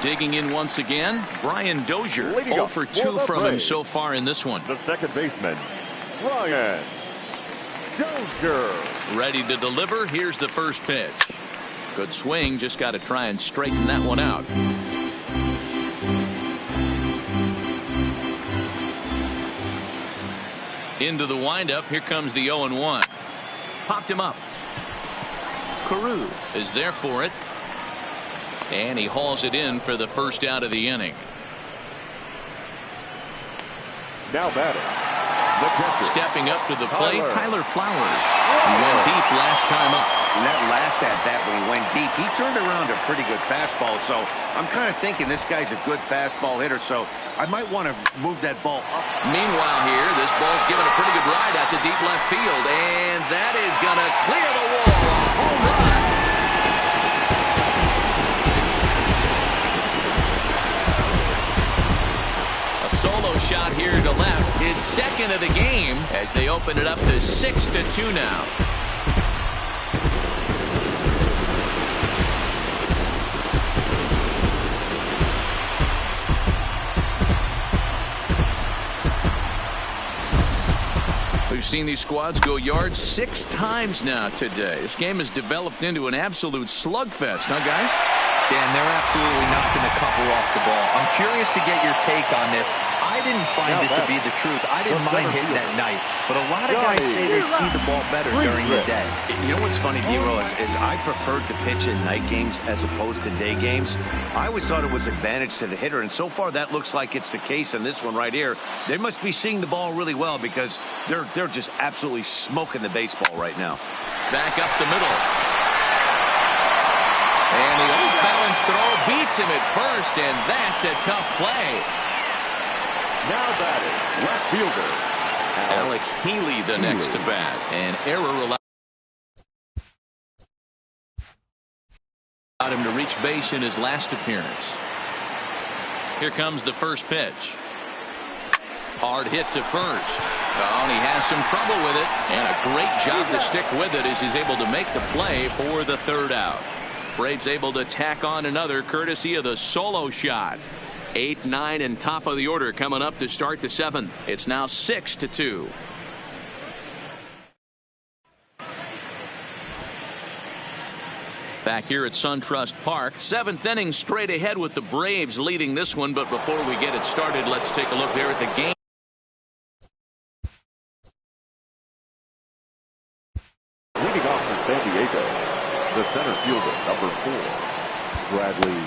Digging in once again, Brian Dozier. 0 for 2 from him so far in this one. The second baseman, Brian Dozier. Ready to deliver. Here's the first pitch. Good swing. Just got to try and straighten that one out. Into the windup. Here comes the 0-1. Popped him up. Carew is there for it. And he hauls it in for the first out of the inning. Now batting, the catcher. Stepping up to the plate, Tyler Flowers. He went deep last time up. And that last at bat when he went deep, he turned around a pretty good fastball. So I'm kind of thinking this guy's a good fastball hitter. So I might want to move that ball up. Meanwhile here, this ball's given a pretty good ride out to deep left field. And that is going to clear the wall. A home run. Solo shot here to left, his second of the game as they open it up to 6-2 now. We've seen these squads go yards 6 times now today. This game has developed into an absolute slugfest, huh, guys? Dan, they're absolutely not going to cover off the ball. I'm curious to get your take on this. I didn't find it to be the truth. I didn't mind hitting at night, but a lot of guys say they see the ball better during the day. You know what's funny, D-Roll, is I preferred to pitch in night games as opposed to day games. I always thought it was advantage to the hitter, and so far that looks like it's the case in this one right here. They must be seeing the ball really well because they're just absolutely smoking the baseball right now. Back up the middle. And the off-balance throw beats him at first, and that's a tough play. Now batting, left fielder, Alex Healy the next to bat. An error allowed him to reach base in his last appearance. Here comes the first pitch. Hard hit to first. Oh, and he has some trouble with it. And a great job to stick with it as he's able to make the play for the third out. Braves able to tack on another courtesy of the solo shot. 8, 9, and top of the order coming up to start the 7th. It's now 6-2. Back here at SunTrust Park, 7th inning straight ahead with the Braves leading this one. But before we get it started, let's take a look there at the game. Leading off for San Diego, the center fielder, number 4, Bradley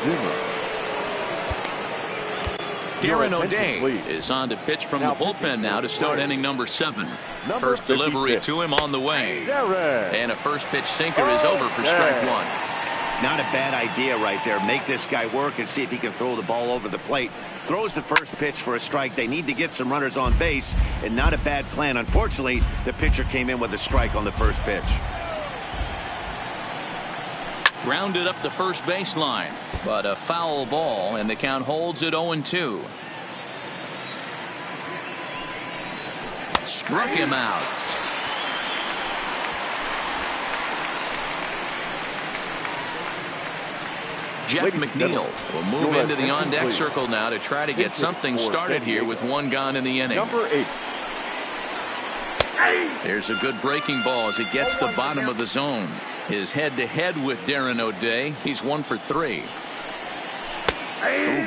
Zimmer. Darren O'Day is on to pitch from the bullpen now to start inning number 7. First delivery to him on the way. And a first pitch sinker is over for strike 1. Not a bad idea right there. Make this guy work and see if he can throw the ball over the plate. Throws the first pitch for a strike. They need to get some runners on base, and not a bad plan. Unfortunately, the pitcher came in with a strike on the first pitch. Grounded up the first baseline, but a foul ball, and the count holds at 0-2. Struck him out. Jeff McNeil will move into the on-deck circle now to try to get something started here with 1 gone in the inning. Number 8. There's a good breaking ball as it gets the bottom of the zone. His head-to-head with Darren O'Day. He's 1 for 3.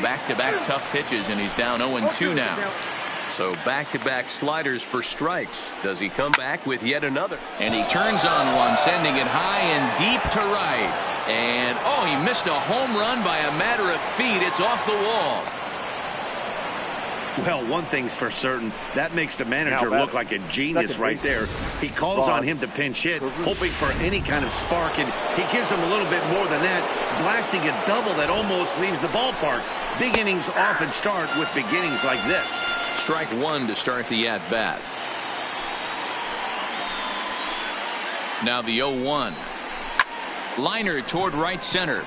Back-to-back tough pitches, and he's down 0-2 now. So back-to-back sliders for strikes. Does he come back with yet another? And he turns on one, sending it high and deep to right. And, he missed a home run by a matter of feet. It's off the wall. Well, one thing's for certain. That makes the manager look like a genius right there. He calls on him to pinch hit, hoping for any kind of spark, and he gives him a little bit more than that, blasting a double that almost leaves the ballpark. Big innings often start with beginnings like this. Strike 1 to start the at-bat. Now the 0-1. Liner toward right center.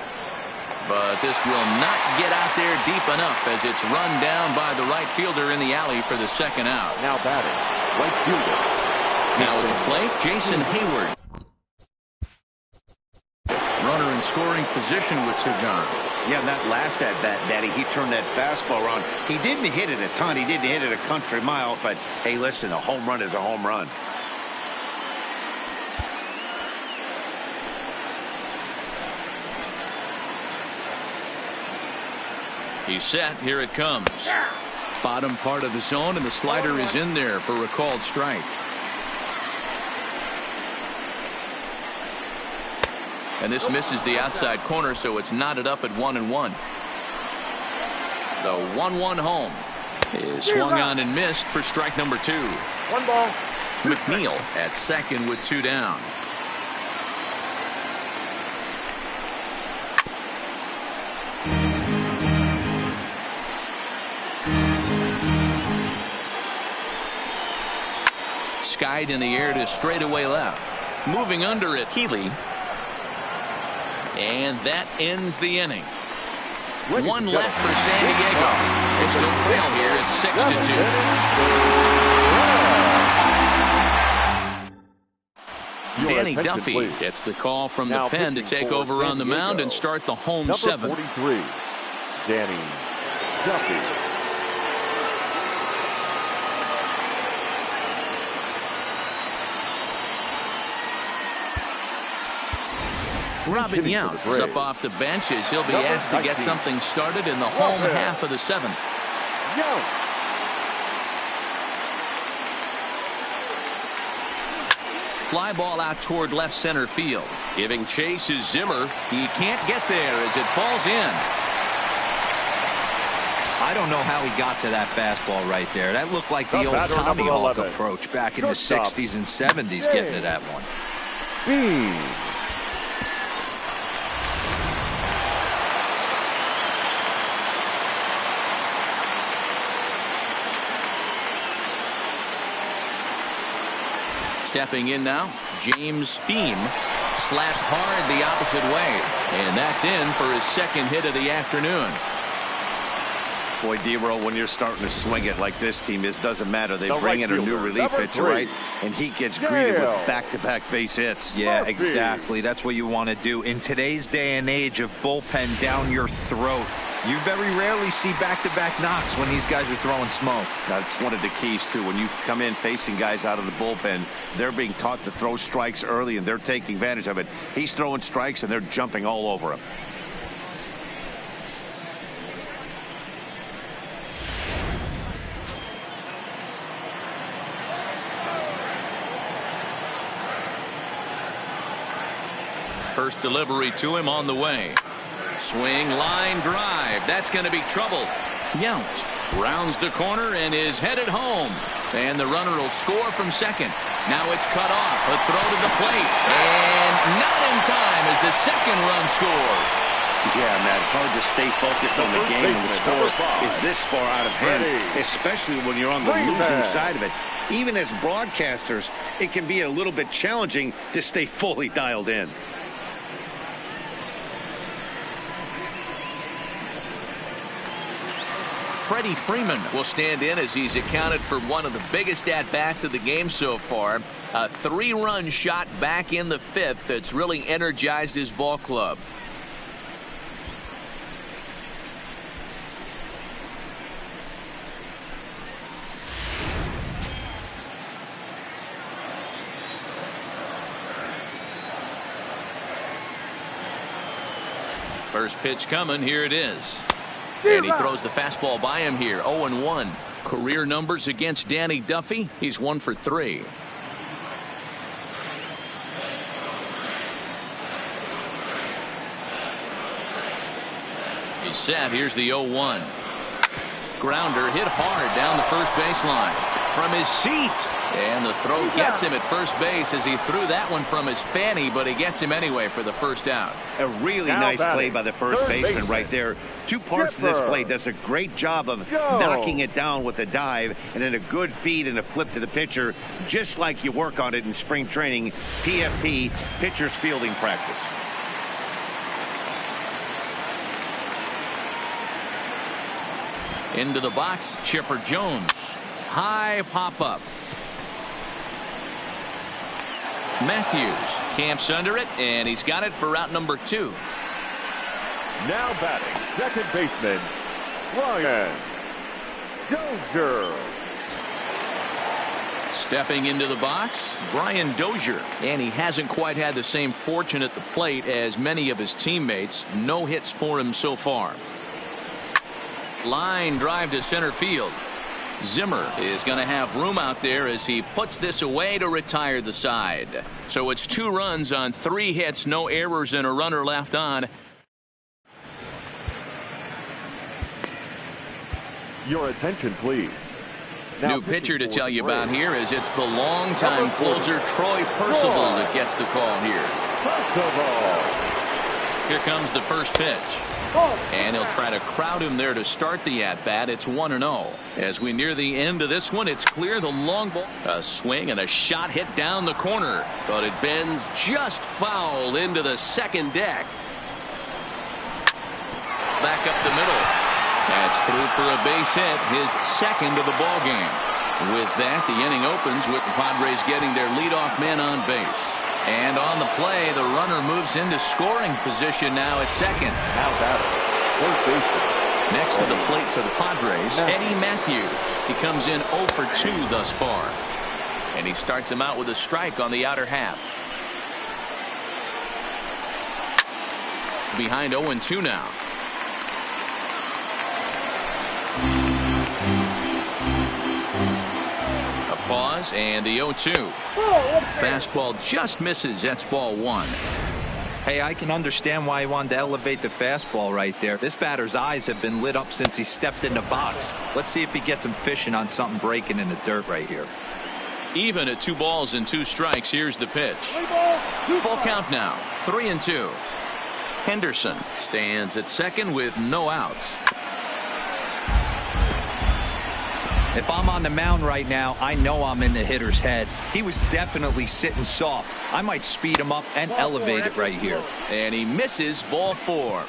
But this will not get out there deep enough as it's run down by the right fielder in the alley for the second out. Now batting, right fielder. Now at the plate, Jason Hayward. Runner in scoring position with Sir John. Yeah, that last at bat, Daddy, he turned that fastball around. He didn't hit it a ton. He didn't hit it a country mile. But, hey, listen, a home run is a home run. He's set. Here it comes. Bottom part of the zone, and the slider is in there for a called strike. And this misses the outside corner, so it's knotted up at 1-1. The 1-1 home is swung on and missed for strike number 2. 1 ball. McNeil at second with 2 down. Skied in the air to straightaway left. Moving under it, Healy. And that ends the inning. One left for San Diego. They still trail here at 6-2. Danny Duffy gets the call from the pen to take over on the mound and start the home Number 7. 43, Danny Duffy. Robin Yount is up off the bench as he'll be asked to get something started in the home half of the 7th. Fly ball out toward left center field. Giving chase is Zimmer. He can't get there as it falls in. I don't know how he got to that fastball right there. That looked like the old Tommy Hawk approach back in the 60s and 70s getting to that one. Stepping in now, James Beam slapped hard the opposite way, and that's in for his second hit of the afternoon. Boy, D-Roll, when you're starting to swing it like this team is, doesn't matter. They bring in a new relief pitcher, right? And he gets greeted with back-to-back base hits. Yeah, exactly. That's what you want to do. In today's day and age of bullpen down your throat, you very rarely see back-to-back knocks when these guys are throwing smoke. That's one of the keys, too. When you come in facing guys out of the bullpen, they're being taught to throw strikes early, and they're taking advantage of it. He's throwing strikes, and they're jumping all over him. First delivery to him on the way. Swing, line drive. That's going to be trouble. Yount rounds the corner and is headed home. And the runner will score from second. Now it's cut off. A throw to the plate. And not in time as the second run scores. Yeah, Matt, it's hard to stay focused on the game when the score is this far out of hand, especially when you're on the losing side of it. Even as broadcasters, it can be a little bit challenging to stay fully dialed in. Freddie Freeman will stand in as he's accounted for one of the biggest at-bats of the game so far. A 3-run shot back in the 5th that's really energized his ball club. First pitch coming. Here it is. And he throws the fastball by him here. 0-1. Career numbers against Danny Duffy. He's 1 for 3. He's set. Here's the 0-1. Grounder hit hard down the first baseline. From his seat, And the throw gets him at first base as he threw that one from his fanny, but he gets him anyway for the first out. A really nice play by the first baseman right there. Two parts of this play. Does a great job of knocking it down with a dive and then a good feed and a flip to the pitcher, just like you work on it in spring training, PFP, pitcher's fielding practice. Into the box, Chipper Jones. High pop-up. Matthews camps under it, and he's got it for route number 2. Now batting, second baseman, Ryan Dozier. Stepping into the box, Brian Dozier. And he hasn't quite had the same fortune at the plate as many of his teammates. No hits for him so far. Line drive to center field. Zimmer is going to have room out there as he puts this away to retire the side. So it's 2 runs on 3 hits, no errors, and a runner left on. Your attention, please. Now New pitcher to tell you about here is it's the longtime closer Troy Percival that gets the call here. Here comes the first pitch. And he'll try to crowd him there to start the at-bat. It's 1-0. As we near the end of this one, it's clear the long ball. A swing and a shot hit down the corner. But it bends just foul into the second deck. Back up the middle. That's through for a base hit, his second of the ball game. With that, the inning opens with the Padres getting their leadoff man on base. And on the play, the runner moves into scoring position now at second. Now batting, first baseman. Next to the plate for the Padres, Eddie Matthews. He comes in 0 for 2 thus far. And he starts him out with a strike on the outer half. Behind 0-2 now. Pause and the 0-2. Fastball just misses. That's ball 1. Hey, I can understand why he wanted to elevate the fastball right there. This batter's eyes have been lit up since he stepped in the box. Let's see if he gets him fishing on something breaking in the dirt right here. Even at 2 balls and 2 strikes. Here's the pitch. Full count now. 3-2. Henderson stands at second with no outs. If I'm on the mound right now, I know I'm in the hitter's head. He was definitely sitting soft. I might speed him up and elevate it right here. And he misses ball 4.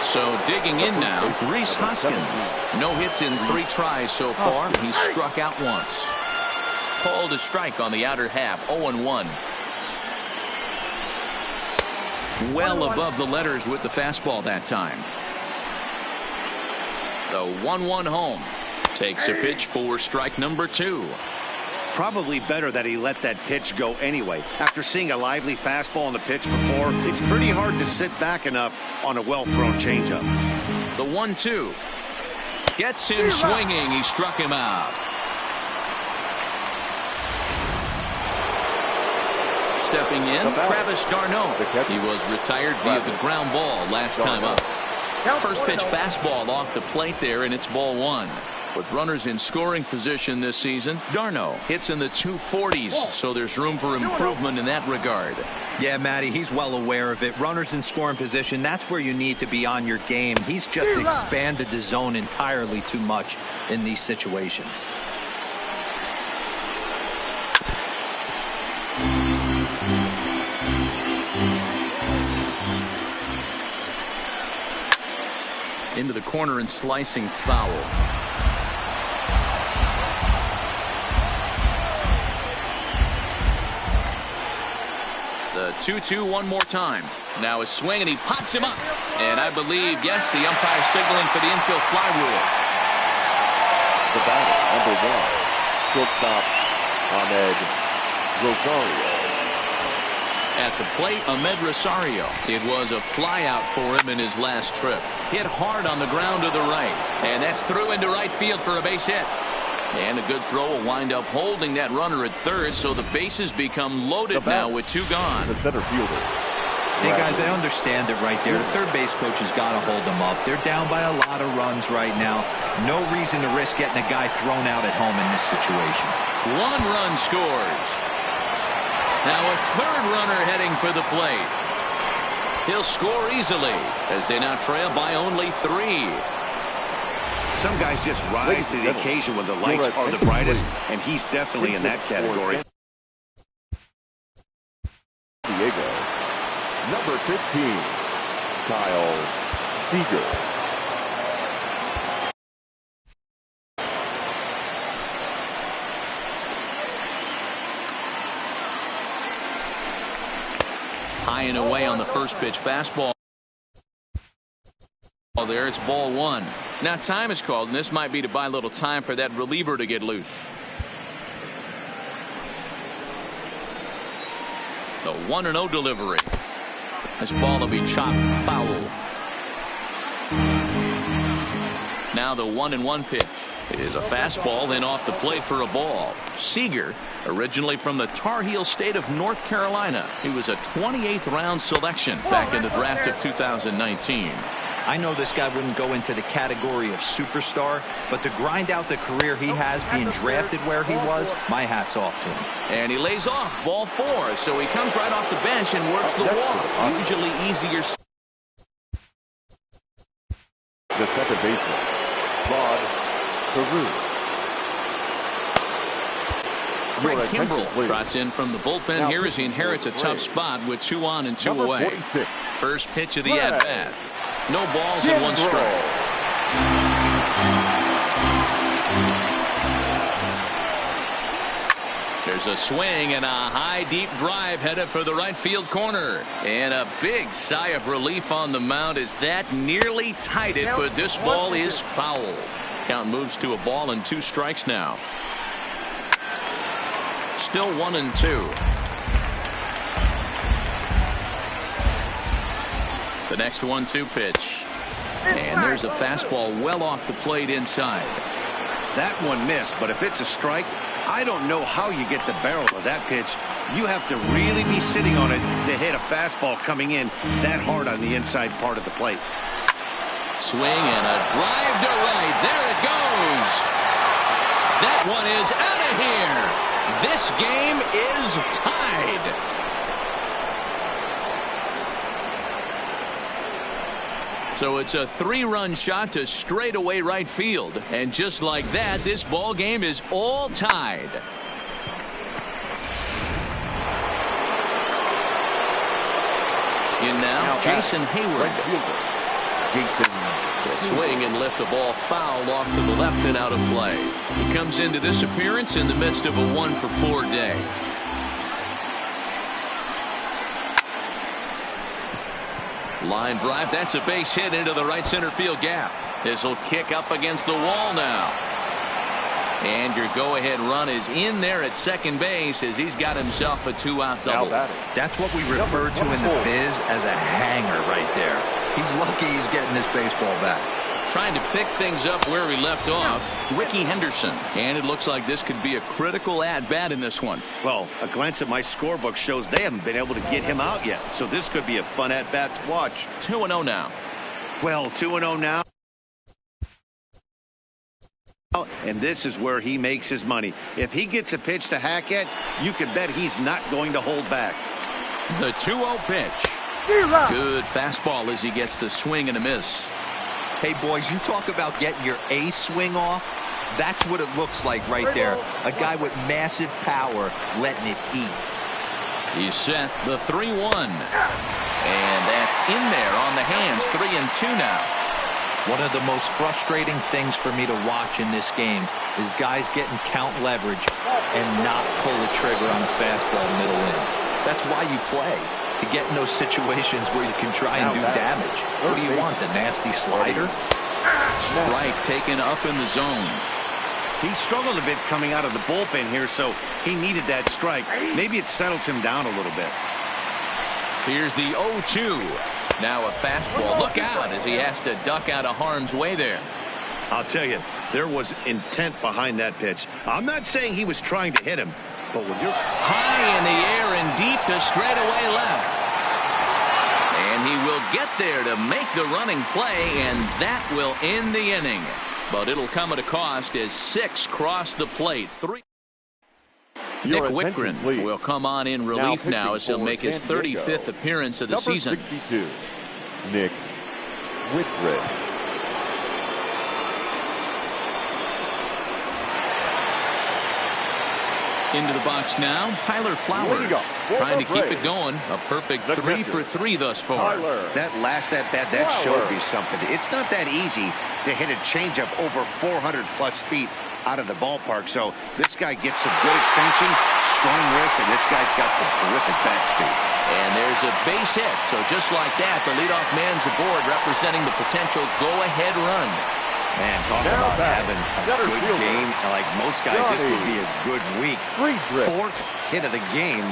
So digging in now, Rhys Hoskins. No hits in 3 tries so far. He struck out once. Called a strike on the outer half. 0-1. Well above the letters with the fastball that time. The 1-1 home. Takes a pitch for strike number 2. Probably better that he let that pitch go anyway. After seeing a lively fastball on the pitch before, it's pretty hard to sit back enough on a well-thrown changeup. The 1-2. Gets him swinging. He struck him out. Stepping in, Travis d'Arnaud. He was retired via the ground ball last time up. First pitch fastball off the plate there, and it's ball 1. With runners in scoring position this season, d'Arnaud hits in the 240s, so there's room for improvement in that regard. Yeah, Matty, he's well aware of it. Runners in scoring position, that's where you need to be on your game. He's just expanded the zone entirely too much in these situations. Into the corner and slicing foul. The 2-2 one more time. Now a swing and he pops him up. And I believe, yes, the umpire signaling for the infield fly rule. The batter, number 1, shortstop Ahmed Rosario. At the plate, Ahmed Rosario. It was a flyout for him in his last trip. Hit hard on the ground to the right. And that's through into right field for a base hit. And a good throw will wind up holding that runner at third, so the bases become loaded now with 2 gone. The center fielder, Hey, guys, I understand it right there. The third base coach has got to hold them up. They're down by a lot of runs right now. No reason to risk getting a guy thrown out at home in this situation. 1 run scores. Now a third runner heading for the plate. He'll score easily as they now trail by only 3. Some guys just rise to the occasion when the lights are the brightest, and he's definitely in that category. Diego. Number 15, Kyle Seager. High and away on the first pitch fastball. There, it's ball 1. Now time is called, and this might be to buy a little time for that reliever to get loose. The 1-0 delivery. This ball will be chopped foul. Now the 1-1 pitch. It is a fastball, then off the plate for a ball. Seager, originally from the Tar Heel state of North Carolina. He was a 28th round selection back in the draft of 2019. I know this guy wouldn't go into the category of superstar, but to grind out the career he has being drafted where he was, my hat's off to him. And he lays off ball 4, so he comes right off the bench and works the walk. Usually easier. The second baseman, Rod Carew. Craig Kimbrell trots in from the bullpen here as he inherits a tough spot with 2 on and 2 away. 46. First pitch of the at-bat. No balls and 1 strike. There's a swing and a high deep drive headed for the right field corner. And a big sigh of relief on the mound as that nearly tied it, but this ball is foul. Count moves to a ball and 2 strikes now. Still 1-2. The next 1-2 pitch. And there's a fastball well off the plate inside. That one missed, but if it's a strike, I don't know how you get the barrel of that pitch. You have to really be sitting on it to hit a fastball coming in that hard on the inside part of the plate. Swing and a drive to right. There it goes. That one is out of here. This game is tied. So it's a 3-run shot to straightaway right field. And just like that, this ball game is all tied. In now Jason Hayward. Will swing and lift the ball foul off to the left and out of play. He comes into this appearance in the midst of a 1-for-4 day. Line drive. That's a base hit into the right center field gap. This will kick up against the wall now. And your go-ahead run is in there at second base as he's got himself a 2-out double. That's what we refer to in the biz as a hanger right there. He's lucky he's getting this baseball back. Trying to pick things up where he left off, Ricky Henderson. And it looks like this could be a critical at-bat in this one. Well, a glance at my scorebook shows they haven't been able to get him out yet. So this could be a fun at-bat to watch. 2-0 now. Well, 2-0 now. And this is where he makes his money. If he gets a pitch to hack at, you can bet he's not going to hold back. The 2-0 pitch. Good fastball as he gets the swing and a miss. Hey, boys, you talk about getting your A swing off. That's what it looks like right there. A guy with massive power letting it eat. He's set the 3-1. And that's in there on the hands. 3-2 now. One of the most frustrating things for me to watch in this game is guys getting count leverage and not pull the trigger on a fastball middle in. That's why you play, to get in those situations where you can try and do damage. What do you want, the nasty slider? Strike taken up in the zone. He struggled a bit coming out of the bullpen here, so he needed that strike. Maybe it settles him down a little bit. Here's the 0-2. Now a fastball. Look out as he has to duck out of harm's way there. I'll tell you, there was intent behind that pitch. I'm not saying he was trying to hit him, but when you're high in the air and deep to straightaway left. And he will get there to make the running play, and that will end the inning. But it'll come at a cost as 6 cross the plate. 3. Nick Whitgren will come on in relief now as he'll make his 35th appearance of the season. 62, Nick Whitgren. Into the box now, Tyler Flowers, trying to keep it going. A perfect 3 for 3 thus far. That last at-bat, that showed me something. It's not that easy to hit a changeup over 400-plus feet out of the ballpark. So this guy gets some good extension, strong wrist, and this guy's got some terrific bat speed. And there's a base hit. So just like that, the leadoff man's aboard, representing the potential go-ahead run. Man, talk about having a good game. Like most guys, this would be a good week. 4th hit of the game.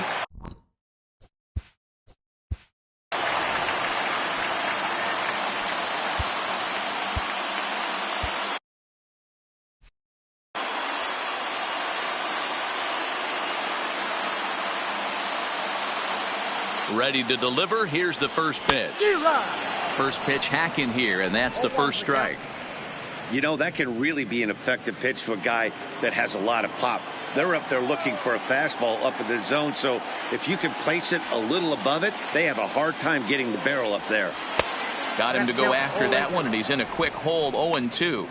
Ready to deliver. Here's the first pitch. First pitch hack in here, and that's the first strike. You know, that can really be an effective pitch to a guy that has a lot of pop. They're up there looking for a fastball up in the zone, so if you can place it a little above it, they have a hard time getting the barrel up there. Got him to go after that one, and he's in a quick hold, 0-2.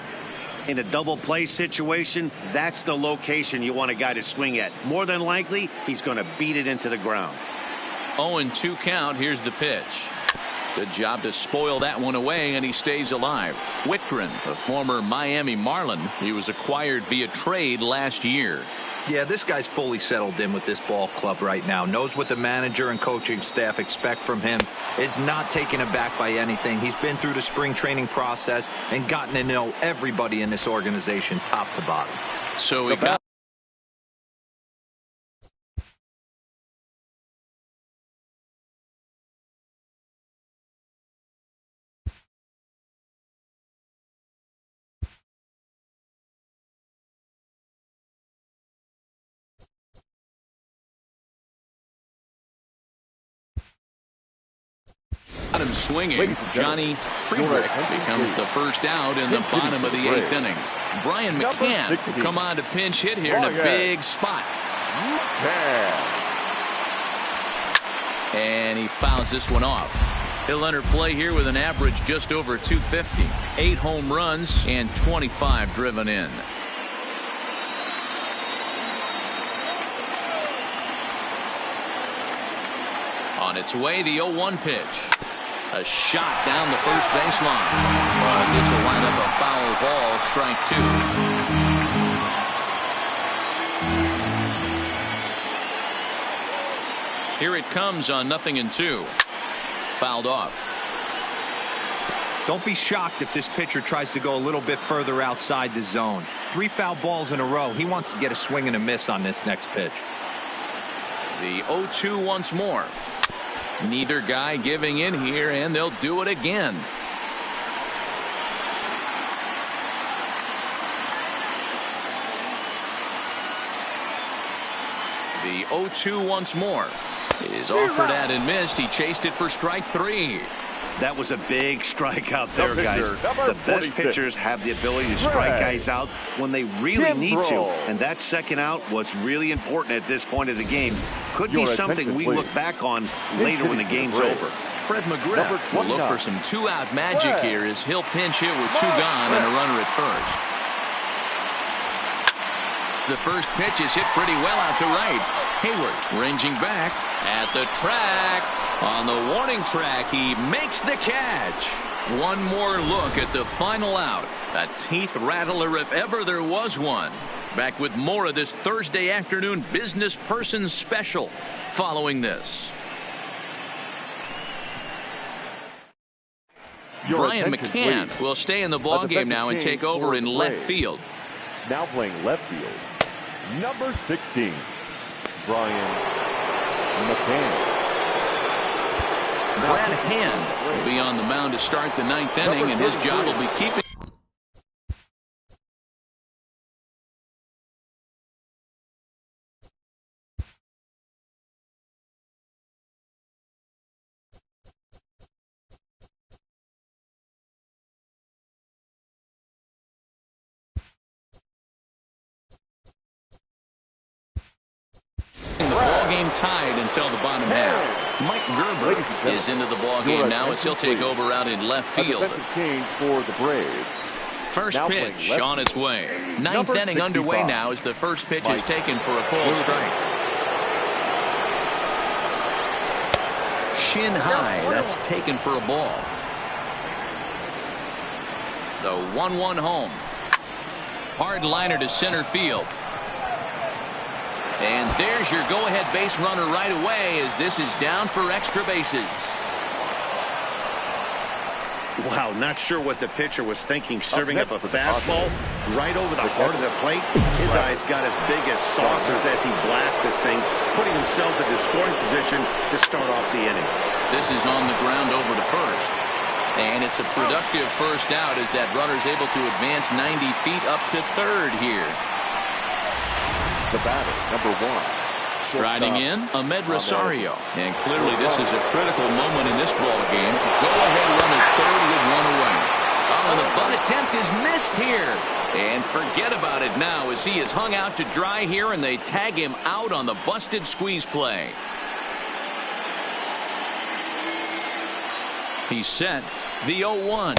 In a double play situation, that's the location you want a guy to swing at. More than likely, he's going to beat it into the ground. 0-2 count. Here's the pitch. Good job to spoil that one away, and he stays alive. Whitgren, a former Miami Marlin. He was acquired via trade last year. Yeah, this guy's fully settled in with this ball club right now. Knows what the manager and coaching staff expect from him. Is not taken aback by anything. He's been through the spring training process and gotten to know everybody in this organization top to bottom. So we got him swinging. Johnny Friedrich becomes the first out in the bottom of the 8th inning. Brian McCann come on to pinch hit here in a big spot. And he fouls this one off. He'll enter play here with an average just over 250. 8 home runs and 25 driven in. On its way, the 0-1 pitch. A shot down the first baseline. But this will wind up a foul ball, strike 2. Here it comes on 0-2. Fouled off. Don't be shocked if this pitcher tries to go a little bit further outside the zone. 3 foul balls in a row. He wants to get a swing and a miss on this next pitch. The 0-2 once more. Neither guy giving in here, and they'll do it again. The 0-2 once more is offered at and missed. He chased it for strike 3. That was a big strikeout there, guys. The best pitchers have the ability to strike guys out when they really need to. And that second out was really important at this point of the game. Could be something we look back on later when the game's over. Fred McGrath will look for some 2-out magic here as he'll pinch hit with 2 gone and a runner at first. The first pitch is hit pretty well out to right. Hayward ranging back at the track. On the warning track, he makes the catch. One more look at the final out. A teeth rattler if ever there was one. Back with more of this Thursday afternoon business person special following this. Brian McCann will stay in the ballgame now and take over in left field. Now playing left field, number 16, Brian McCann. Brad Hand will be on the mound to start the 9th inning, and his job will be keeping ball game tied until the bottom half. Mike Gerber is into the ball game now as he'll take over out in left field. Change for the Braves. First pitch on its way. Ninth inning underway now as the first pitch is taken for a called strike. Shin high, that's taken for a ball. The 1-1 home. Hard liner to center field. And there's your go-ahead base runner right away as this is down for extra bases. Wow, not sure what the pitcher was thinking, serving up a fastball right over the heart of the plate. His eyes got as big as saucers as he blasts this thing, putting himself into scoring position to start off the inning. This is on the ground over to first. And it's a productive first out as that runner's able to advance 90 feet up to third here. The batter, number 1. Striding in, Ahmed Rosario. And clearly this is a critical moment in this ball game. Go-ahead run at third with one away. Oh, the bunt attempt is missed here. And forget about it now as he is hung out to dry here and they tag him out on the busted squeeze play. He's set. The 0-1.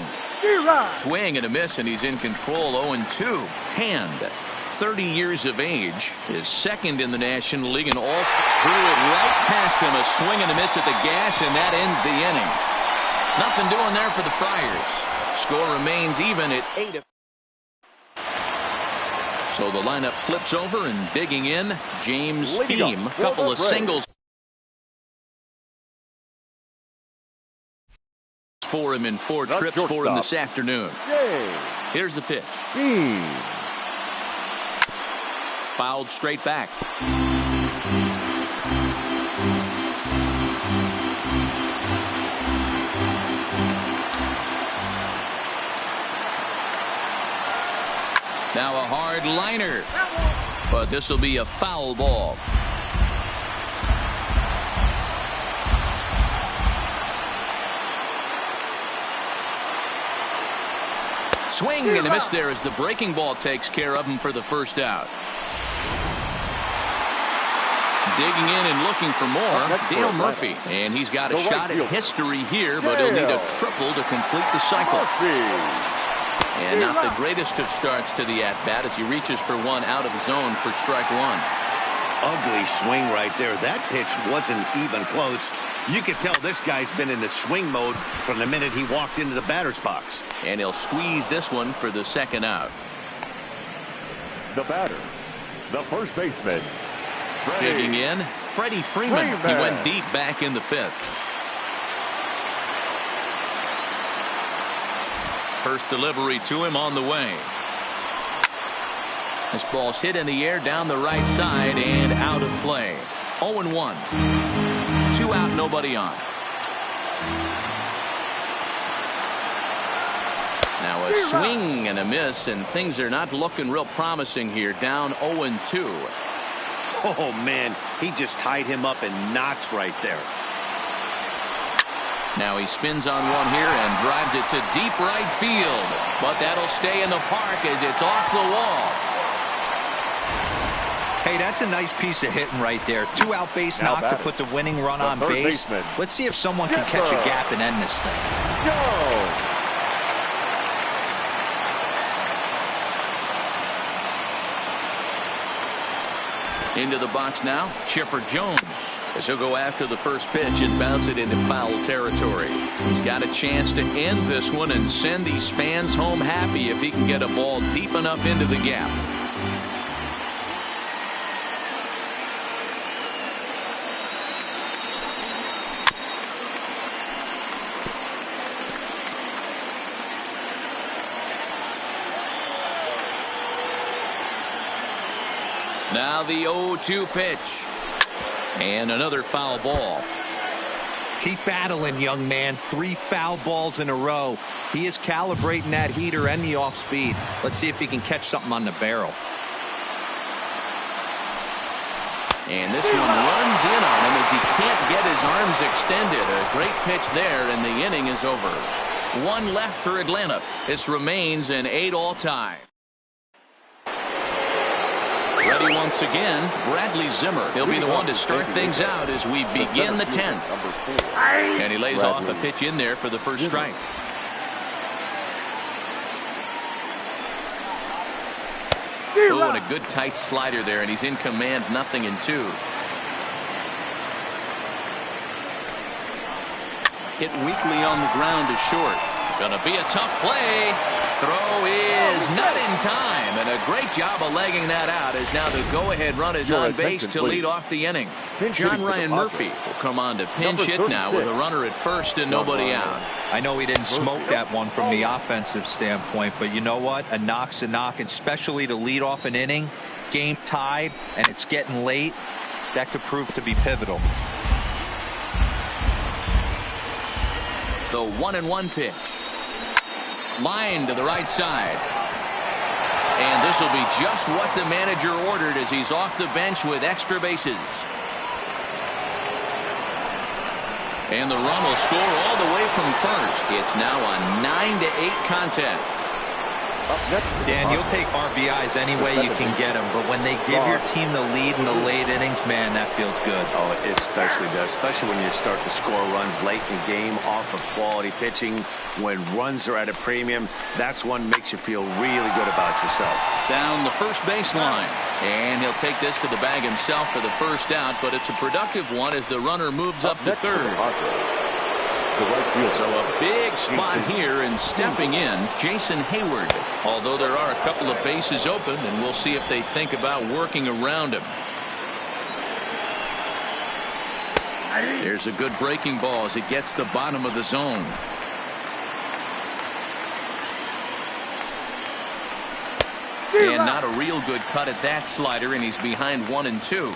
Swing and a miss, and he's in control. 0-2. Hand. 30 years of age, is second in the National League, and all threw it right past him. A swing and a miss at the gas, and that ends the inning. Nothing doing there for the Friars. Score remains even at 8. So the lineup flips over, and digging in, James Beam. A couple of singles for him in 4 trips for him this afternoon. Here's the pitch. Fouled straight back. Now a hard liner, but this will be a foul ball. Swing and a miss there as the breaking ball takes care of him for the first out. Digging in and looking for more, Dale Murphy. And he's got a shot at history here, but he'll need a triple to complete the cycle. And not the greatest of starts to the at-bat as he reaches for one out of the zone for strike one. Ugly swing right there. That pitch wasn't even close. You could tell this guy's been in the swing mode from the minute he walked into the batter's box. And he'll squeeze this one for the second out. The batter, the first baseman. Digging in, Freddie Freeman. He went deep back in the 5th. First delivery to him on the way. This ball's hit in the air down the right side and out of play. 0-1. 2 out, nobody on. Now a swing and a miss, and things are not looking real promising here. Down 0-2. Oh, man, he just tied him up in knots right there. Now he spins on one here and drives it to deep right field. But that'll stay in the park as it's off the wall. Hey, that's a nice piece of hitting right there. 2-out base knock to put the winning run on base. Let's see if someone can catch a gap and end this thing. Go! Into the box now, Chipper Jones, as he'll go after the first pitch and bounce it into foul territory. He's got a chance to end this one and send these fans home happy if he can get a ball deep enough into the gap. Now the 0-2 pitch. And another foul ball. Keep battling, young man. 3 foul balls in a row. He is calibrating that heater and the off speed. Let's see if he can catch something on the barrel. And this one runs in on him as he can't get his arms extended. A great pitch there, and the inning is over. 1 left for Atlanta. This remains an 8-all tie. Ready once again, Bradley Zimmer. He'll be the one to start things out as we begin the 10th. And he lays off a pitch in there for the first strike. Oh, and a good tight slider there, and he's in command, 0-2. Hit weakly on the ground to short. Gonna be a tough play. Throw is not in time, and a great job of legging that out as now the go-ahead run is on base to lead off the inning. John Ryan Murphy will come on to pinch hit now with a runner at first and nobody out. I know he didn't smoke that one from the offensive standpoint, but you know what? A knock's a knock, especially to lead off an inning, game tied, and it's getting late. That could prove to be pivotal. The 1-1 pitch. Line to the right side. And this will be just what the manager ordered as he's off the bench with extra bases. And the run will score all the way from first. It's now a 9-8 contest. Dan, you'll take RBIs any way you can get them, but when they give your team the lead in the late innings, man, that feels good. Oh, it especially does, especially when you start to score runs late in the game off of quality pitching. When runs are at a premium, that's one makes you feel really good about yourself. Down the first baseline, and he'll take this to the bag himself for the first out, but it's a productive one as the runner moves up to third. So a big spot here, and stepping in, Jason Hayward. Although there are a couple of bases open, and we'll see if they think about working around him. There's a good breaking ball as it gets the bottom of the zone. And not a real good cut at that slider, and he's behind 1-2.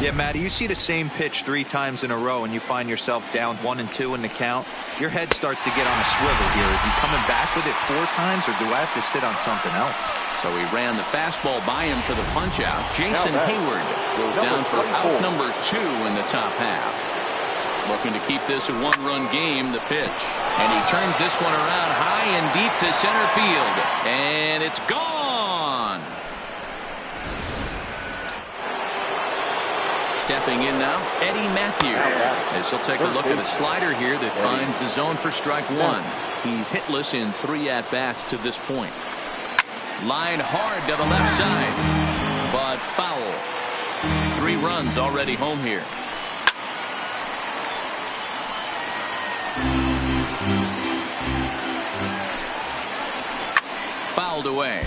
Yeah, Matty, you see the same pitch 3 times in a row and you find yourself down 1-2 in the count. Your head starts to get on a swivel here. Is he coming back with it 4 times, or do I have to sit on something else? So he ran the fastball by him for the punch out. Jason Hayward goes down for out number 2 in the top half. Looking to keep this a 1-run game, the pitch. And he turns this one around high and deep to center field. And it's gone. Stepping in now, Eddie Matthews. As he'll take a look at a slider here that finds the zone for strike 1. He's hitless in 3 at-bats to this point. Line hard to the left side, but foul. 3 runs already home here. Fouled away.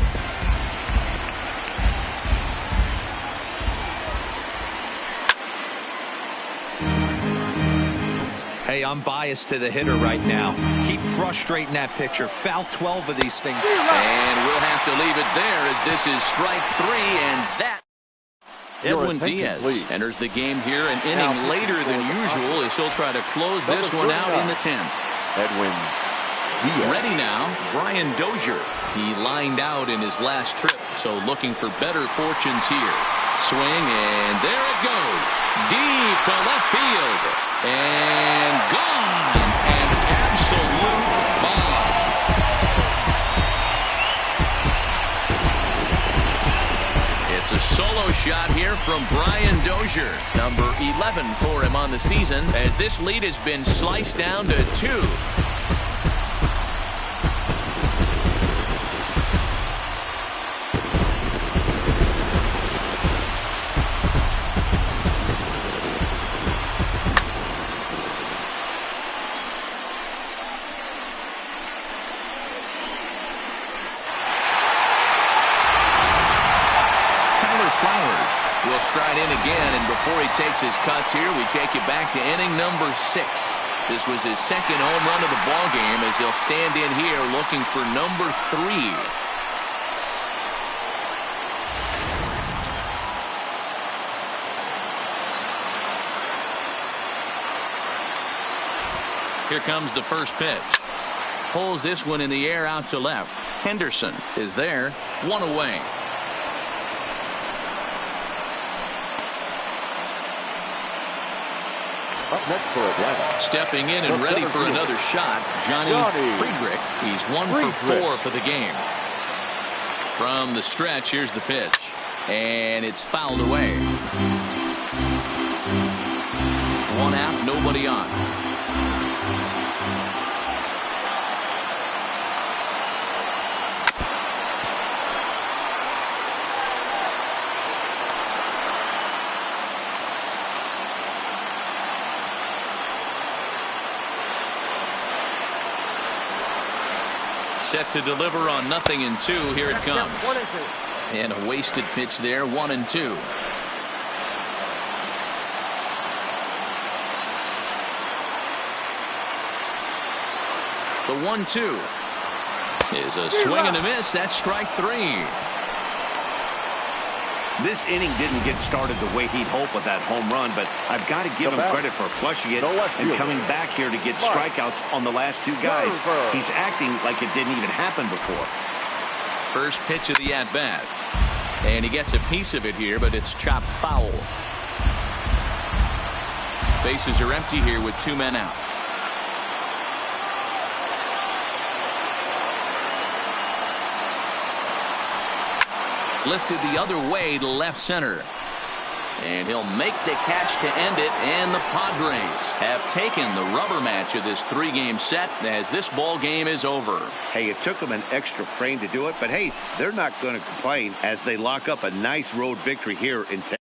Hey, I'm biased to the hitter right now. Keep frustrating that pitcher. Foul 12 of these things. And we'll have to leave it there as this is strike 3, and that. Edwin Diaz enters the game here an inning later than usual as he'll try to close this one out in the 10th. Edwin Diaz. Ready now, Brian Dozier. He lined out in his last trip, so looking for better fortunes here. Swing, and there it goes. Deep to left field. And gone. An absolute bomb. It's a solo shot here from Brian Dozier. Number 11 for him on the season as this lead has been sliced down to 2. Before he takes his cuts here, we take you back to inning number 6. This was his second home run of the ball game as he'll stand in here looking for number 3. Here comes the first pitch. Pulls this one in the air out to left. Henderson is there, 1 away. Up next for Atlanta. Stepping in and ready for another shot, Johnny Friedrich. He's 1 for 4 for the game. From the stretch, here's the pitch. And it's fouled away. One out, nobody on. Set to deliver on 0-2. Here it comes. 1-2. And a wasted pitch there. 1-2. The 1-2 is a swing and a miss. That's strike 3. This inning didn't get started the way he'd hoped with that home run, but I've got to give him credit for flushing it and coming back here to get strikeouts on the last 2 guys. He's acting like it didn't even happen before. First pitch of the at-bat. And he gets a piece of it here, but it's chopped foul. Bases are empty here with 2 men out. Lifted the other way to left center. And he'll make the catch to end it. And the Padres have taken the rubber match of this 3-game set as this ball game is over. Hey, it took them an extra frame to do it, but hey, they're not going to complain as they lock up a nice road victory here in Texas.